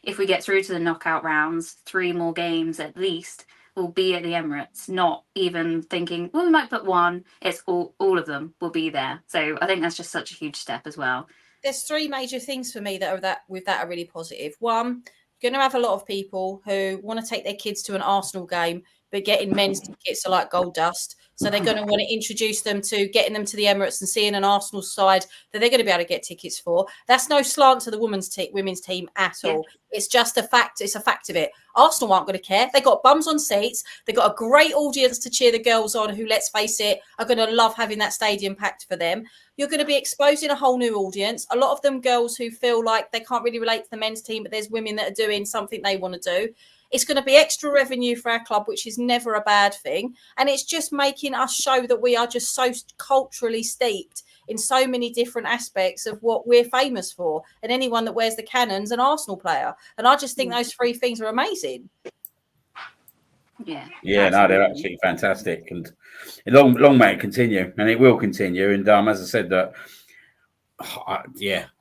if we get through to the knockout rounds, 3 more games at least will be at the Emirates, not even thinking, well, we might put one. It's all of them will be there. So I think that's just such a huge step as well.
There's 3 major things for me that are really positive. One, you're going to have a lot of people who want to take their kids to an Arsenal game, but getting men's tickets are like gold dust. So they're going to want to introduce them to getting them to the Emirates and seeing an Arsenal side that they're going to be able to get tickets for. That's no slant to the women's team at all. It's just a fact. It's a fact of it. Arsenal aren't going to care. They got bums on seats. They got a great audience to cheer the girls on, who, let's face it, are going to love having that stadium packed for them. You're going to be exposing a whole new audience. A lot of them girls who feel like they can't really relate to the men's team, but there's women that are doing something they want to do. It's going to be extra revenue for our club, which is never a bad thing. And it's just making us show that we are just so culturally steeped in so many different aspects of what we're famous for. And anyone that wears the cannon's an Arsenal player. And I just think those 3 things are amazing.
Yeah.
Yeah, no, they're absolutely fantastic. And long may it continue. And it will continue. And as I said, I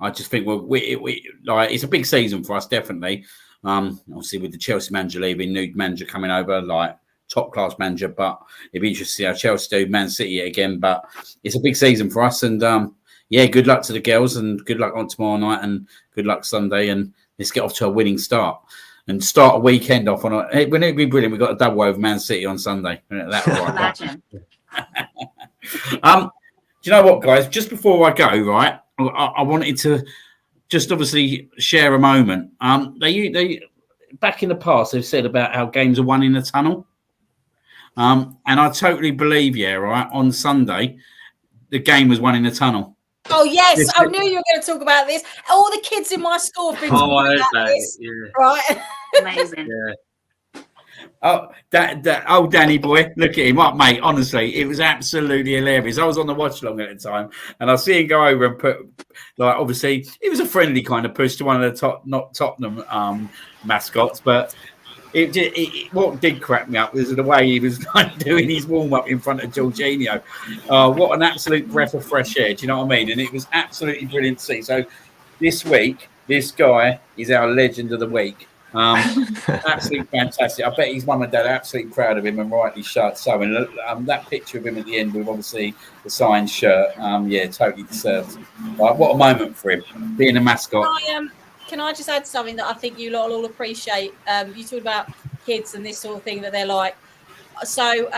just think it's a big season for us, definitely. Obviously with the Chelsea manager leaving, new manager coming over, like top class manager, but it'd be interesting to see how Chelsea do Man City again. But it's a big season for us, and good luck to the girls, and good luck on tomorrow night, and good luck Sunday, and let's get off to a winning start and start a weekend off on wouldn't it be brilliant? We've got a double over Man City on Sunday.
Imagine.
Do you know what, guys? Just before I go, right, I wanted to just obviously share a moment. They back in the past, they've said about how games are won in a tunnel. And I totally believe, on Sunday, the game was won in a tunnel.
Oh, yes. I knew you were going to talk about this. All the kids in my school have been talking about this. Yeah. Right.
Amazing.
Yeah. Oh, Danny boy, look at him up, mate. Honestly, it was absolutely hilarious. I was on the watch along at the time, and I see him go over and put, like, obviously, it was a friendly kind of push to one of the not Tottenham mascots, but what did crack me up was the way he was like doing his warm up in front of Jorginho. What an absolute breath of fresh air! Do you know what I mean? And it was absolutely brilliant to see. So this week, this guy is our legend of the week. Absolutely fantastic. I bet his mum and dad are absolutely proud of him, and rightly so. And that picture of him at the end with obviously the signed shirt, totally deserved. What a moment for him, being a mascot.
Can I just add something that I think you lot will all appreciate? You talked about kids and this sort of thing that they're like. So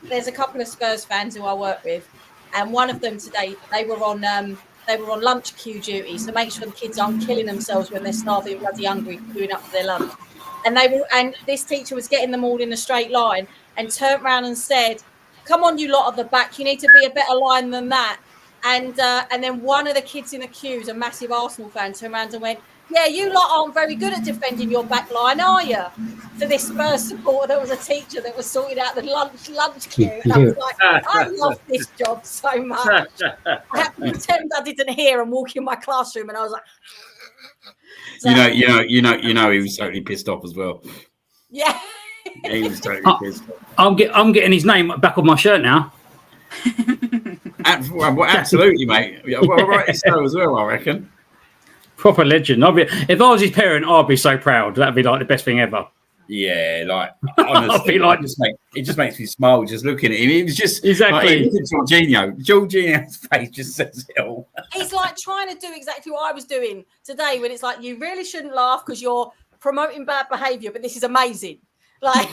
there's a couple of Spurs fans who I work with, and one of them today, they were on lunch queue duty, so make sure the kids aren't killing themselves when they're starving, bloody hungry, queuing up for their lunch. and this teacher was getting them all in a straight line and turned around and said, "Come on, you lot at the back, you need to be a better line than that." And then one of the kids in the queue, a massive Arsenal fan, turned around and went, "Yeah, you lot aren't very good at defending your back line, are you?" For this Spurs supporter, there was a teacher that was sorting out the lunch queue. And I was like, I love this job so much. I had to pretend I didn't hear and walk in my classroom, and I was like, so,
you know, he was totally pissed off as well.
Yeah.
He was totally pissed off.
I'm getting his name back on my shirt now.
Absolutely, mate. Well, right, so as well, I reckon.
Proper legend. If I was his parent, I'd be so proud. That'd be like the best thing ever.
Yeah, like honestly, it just makes me smile just looking at him. It was just
exactly
like, Jorginho's face just says it all.
He's like trying to do exactly what I was doing today, when it's like, you really shouldn't laugh because you're promoting bad behaviour, but this is amazing. Like,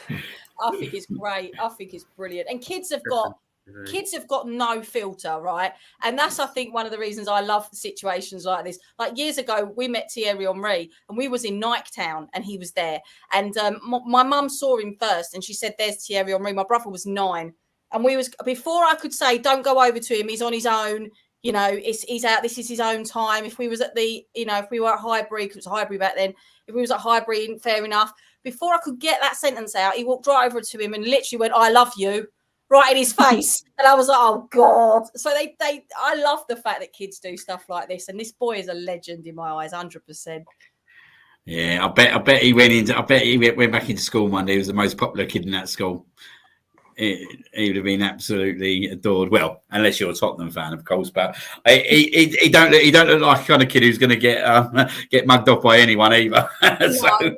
I think it's great. I think it's brilliant, and kids have got no filter, right? And that's, I think, one of the reasons I love situations like this. Like years ago, we met Thierry Henry, and we was in Nike Town, and he was there. And my mum saw him first, and she said, "There's Thierry Henry." My brother was 9, and before I could say, "Don't go over to him, he's on his own." You know, he's out. This is his own time. If we was at if we were at Highbury, because it was Highbury back then. If we was at Highbury, fair enough. Before I could get that sentence out, he walked right over to him and literally went, "I love you," right in his face. And I was like, "Oh God." So I love the fact that kids do stuff like this. And this boy is a legend in my eyes, 100%.
Yeah, I bet he went back into school one day. He was the most popular kid in that school. He would have been absolutely adored. Well, unless you're a Tottenham fan, of course. But he don't look like the kind of kid who's going to get mugged off by anyone either. So,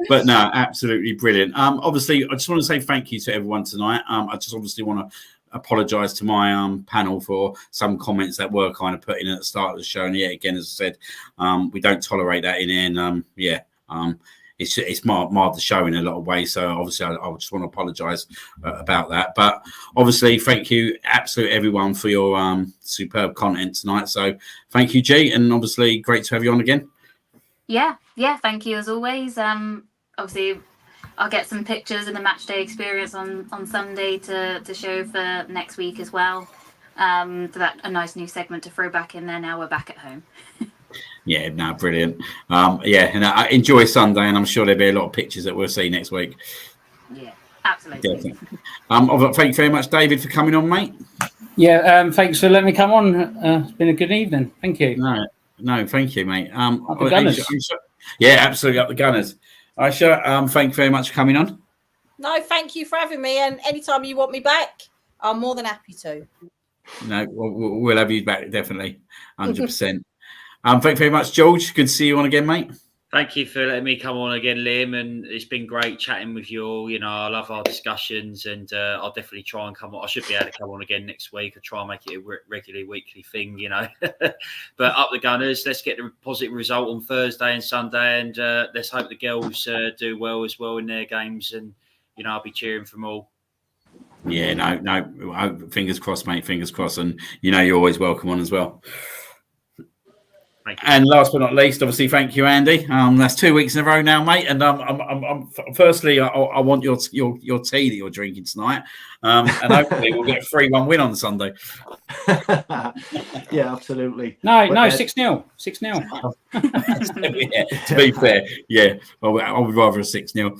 but no, absolutely brilliant. Obviously, I just want to say thank you to everyone tonight. I just obviously want to apologise to my panel for some comments that were kind of put in at the start of the show. And yeah, again, as I said, we don't tolerate that in here. And it's marred the show in a lot of ways. So obviously, I just want to apologise about that. But obviously, thank you, absolute everyone, for your superb content tonight. So thank you, G, and obviously great to have you on again.
Yeah, thank you as always. Obviously, I'll get some pictures and the match day experience on Sunday to show for next week as well. For that, a nice new segment to throw back in there. Now we're back at home.
Yeah, no, brilliant. And I enjoy Sunday, and I'm sure there'll be a lot of pictures that we'll see next week.
Yeah, absolutely.
Definitely. Thank you very much, David, for coming on, mate.
Yeah, thanks for letting me come on. It's been a good evening. Thank you.
No, thank you, mate.
Up the Gunners.
Yeah, absolutely, up the Gunners. Aisha, thank you very much for coming on.
No, thank you for having me. And anytime you want me back, I'm more than happy to.
No, we'll have you back, definitely, 100%. Thank you very much, George. Good to see you on again, mate.
Thank you for letting me come on again, Liam, and it's been great chatting with you all. You know, I love our discussions, and I'll definitely try and come on. I should be able to come on again next week. I'll try and make it a regular weekly thing, you know. But up the Gunners, let's get the positive result on Thursday and Sunday, and let's hope the girls do well as well in their games, and, you know, I'll be cheering for them all.
Yeah, no, fingers crossed, mate, fingers crossed, and, you know, you're always welcome on as well. And last but not least, obviously, thank you, Andy. That's 2 weeks in a row now, mate. And firstly, I want your tea that you're drinking tonight, and hopefully we'll get a 3-1 win on Sunday.
Yeah, absolutely.
No, 6-0. 6-0.
Yeah, to be fair, yeah, well, I would rather a 6-0.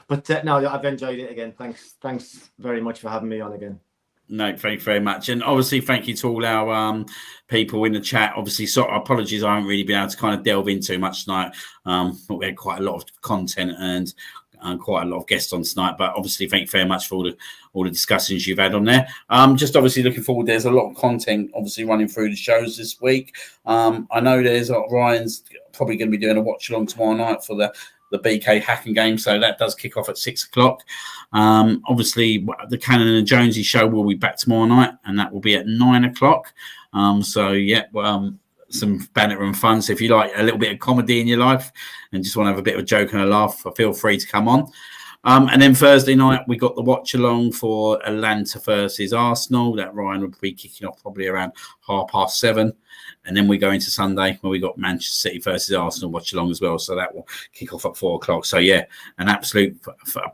But no, I've enjoyed it again. Thanks very much for having me on again.
No, thank you very much. And obviously, thank you to all our people in the chat. Obviously, apologies, I haven't really been able to kind of delve in too much tonight. We had quite a lot of content and quite a lot of guests on tonight. But obviously, thank you very much for all the discussions you've had on there. Just obviously looking forward. There's a lot of content obviously running through the shows this week. I know there's Ryan's probably going to be doing a watch along tomorrow night for the BK hacking game, so that does kick off at 6:00. Obviously, the Cannon and Jonesy show will be back tomorrow night, and that will be at 9:00. So yeah, some banter and fun. So if you like a little bit of comedy in your life and just want to have a bit of a joke and a laugh, feel free to come on. And then Thursday night, we got the watch along for Atlanta versus Arsenal. That Ryan will be kicking off probably around 7:30. And then we go into Sunday where we got Manchester City versus Arsenal watch along as well. So that will kick off at 4:00. So, yeah, an absolute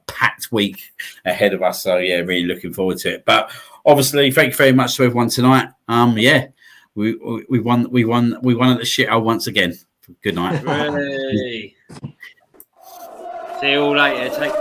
packed week ahead of us. So, yeah, really looking forward to it. But obviously, thank you very much to everyone tonight. Yeah, we won at the shithole once again. Good night.
See you all later. Take